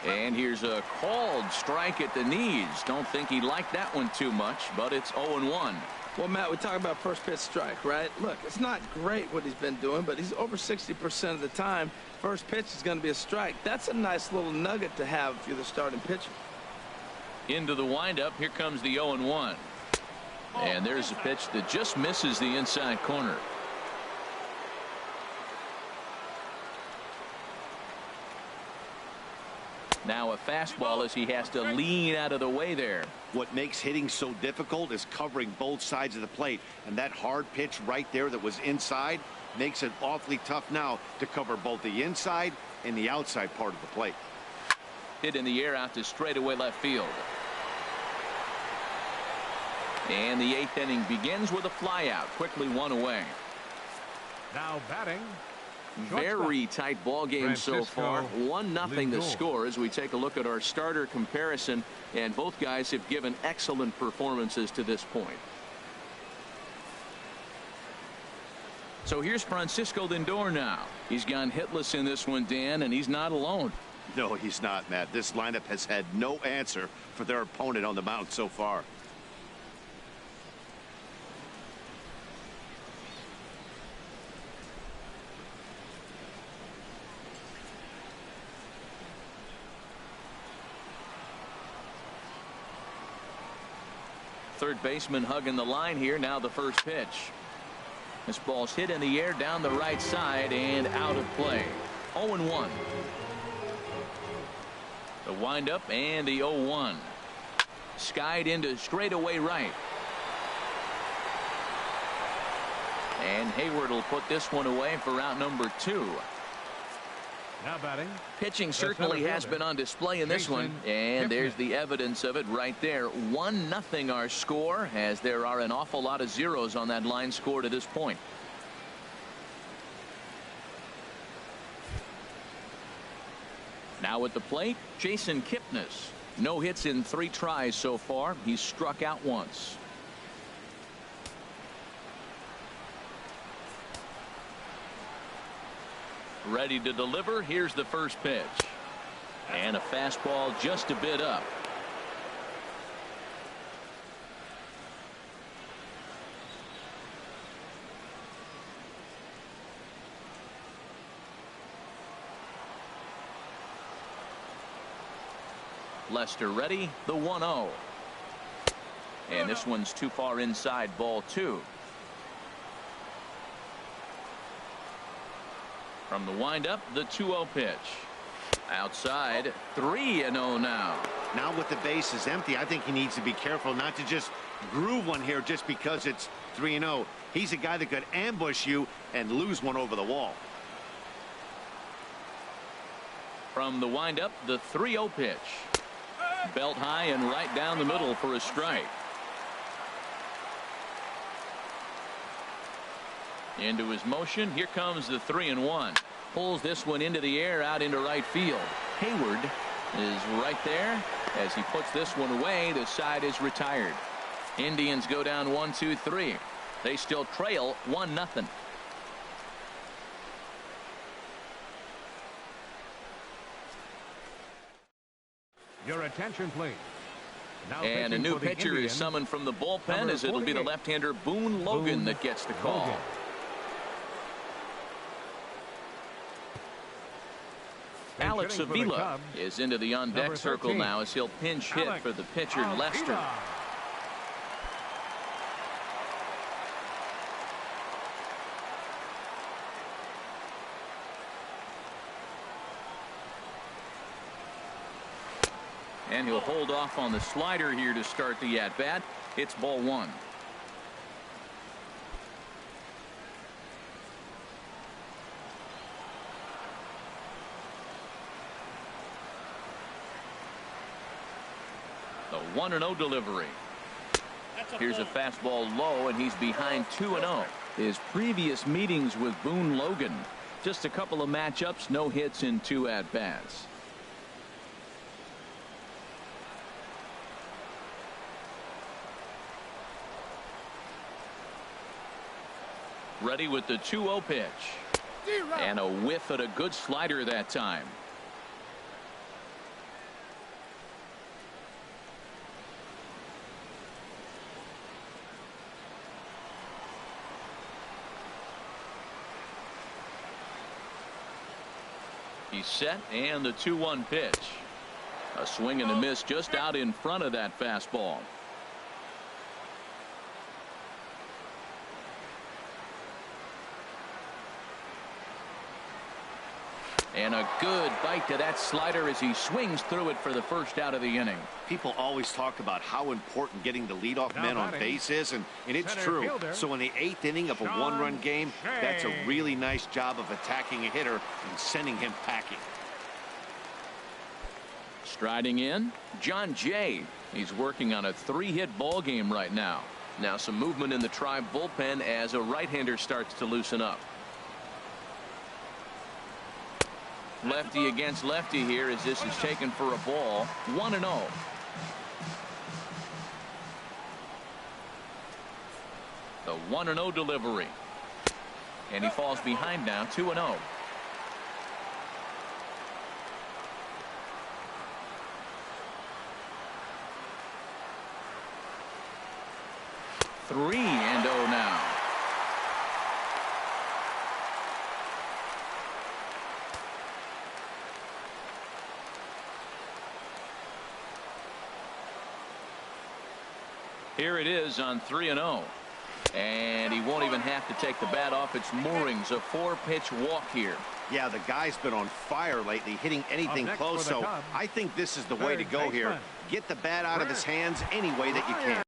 And here's a called strike at the knees. Don't think he liked that one too much, but it's 0-1. Well, Matt, we talk about first pitch strike, right? Look, it's not great what he's been doing, but he's over 60% of the time. First pitch is going to be a strike. That's a nice little nugget to have if you're the starting pitcher. Into the windup. Here comes the 0-1. And there's a pitch that just misses the inside corner. Now a fastball as he has to lean out of the way there. What makes hitting so difficult is covering both sides of the plate, and that hard pitch right there that was inside makes it awfully tough now to cover both the inside and the outside part of the plate. Hit in the air out to straightaway left field. And the 8th inning begins with a flyout. Quickly 1 away. Now batting. Very tight ball game so far. 1-0 the score as we take a look at our starter comparison, and both guys have given excellent performances to this point. So here's Francisco Lindor now. He's gone hitless in this one, Dan, and he's not alone. No, he's not, Matt. This lineup has had no answer for their opponent on the mound so far. Third baseman hugging the line here. Now the first pitch. This ball's hit in the air down the right side and out of play. 0-1. The windup and the 0-1. Skied into straightaway right. And Hayward will put this one away for out number 2. Now batting. Pitching certainly has been on display in this one, and there's the evidence of it right there. 1-0 our score, as there are an awful lot of zeros on that line score to this point. Now at the plate, Jason Kipnis. No hits in 3 tries so far. He's struck out once. Ready to deliver. Here's the first pitch. And a fastball just a bit up. Lester ready. The 1-0. And this one's too far inside, ball 2. From the windup, the 2-0 pitch. Outside, 3-0 now. Now with the bases empty, I think he needs to be careful not to just groove one here just because it's 3-0. He's a guy that could ambush you and lose one over the wall. From the windup, the 3-0 pitch. Belt high and right down the middle for a strike. Into his motion. Here comes the 3-1. Pulls this one into the air out into right field. Hayward is right there as he puts this one away. The side is retired. Indians go down 1-2-3. They still trail 1-0. Your attention, please. Now and a new pitcher is summoned from the bullpen as it'll be the left-hander Boone Logan that gets the call. Alex Avila is into the on-deck circle now as he'll pinch hit for the pitcher, Lester. And he'll hold off on the slider here to start the at-bat. It's ball one. The 1-0 delivery. Here's a fastball low, and he's behind 2-0. His previous meetings with Boone Logan, just a couple of matchups, no hits in 2 at-bats. Ready with the 2-0 pitch. And a whiff at a good slider that time. He's set, and the 2-1 pitch. A swing and a miss just out in front of that fastball. And a good bite to that slider as he swings through it for the first out of the inning. People always talk about how important getting the leadoff man on base is, and it's true. So in the 8th inning of a 1-run game, that's a really nice job of attacking a hitter and sending him packing. Striding in, John Jay. He's working on a 3-hit ball game right now. Now some movement in the Tribe bullpen as a right-hander starts to loosen up. Lefty against lefty here as this is taken for a ball. 1-0. The 1-0 delivery. And he falls behind now, 2-0. Three and 0 now. Here it is on 3-0. And he won't even have to take the bat off its moorings. A 4-pitch walk here. Yeah, the guy's been on fire lately, hitting anything close. So I think this is the way to go here. Get the bat out of his hands any way that you can.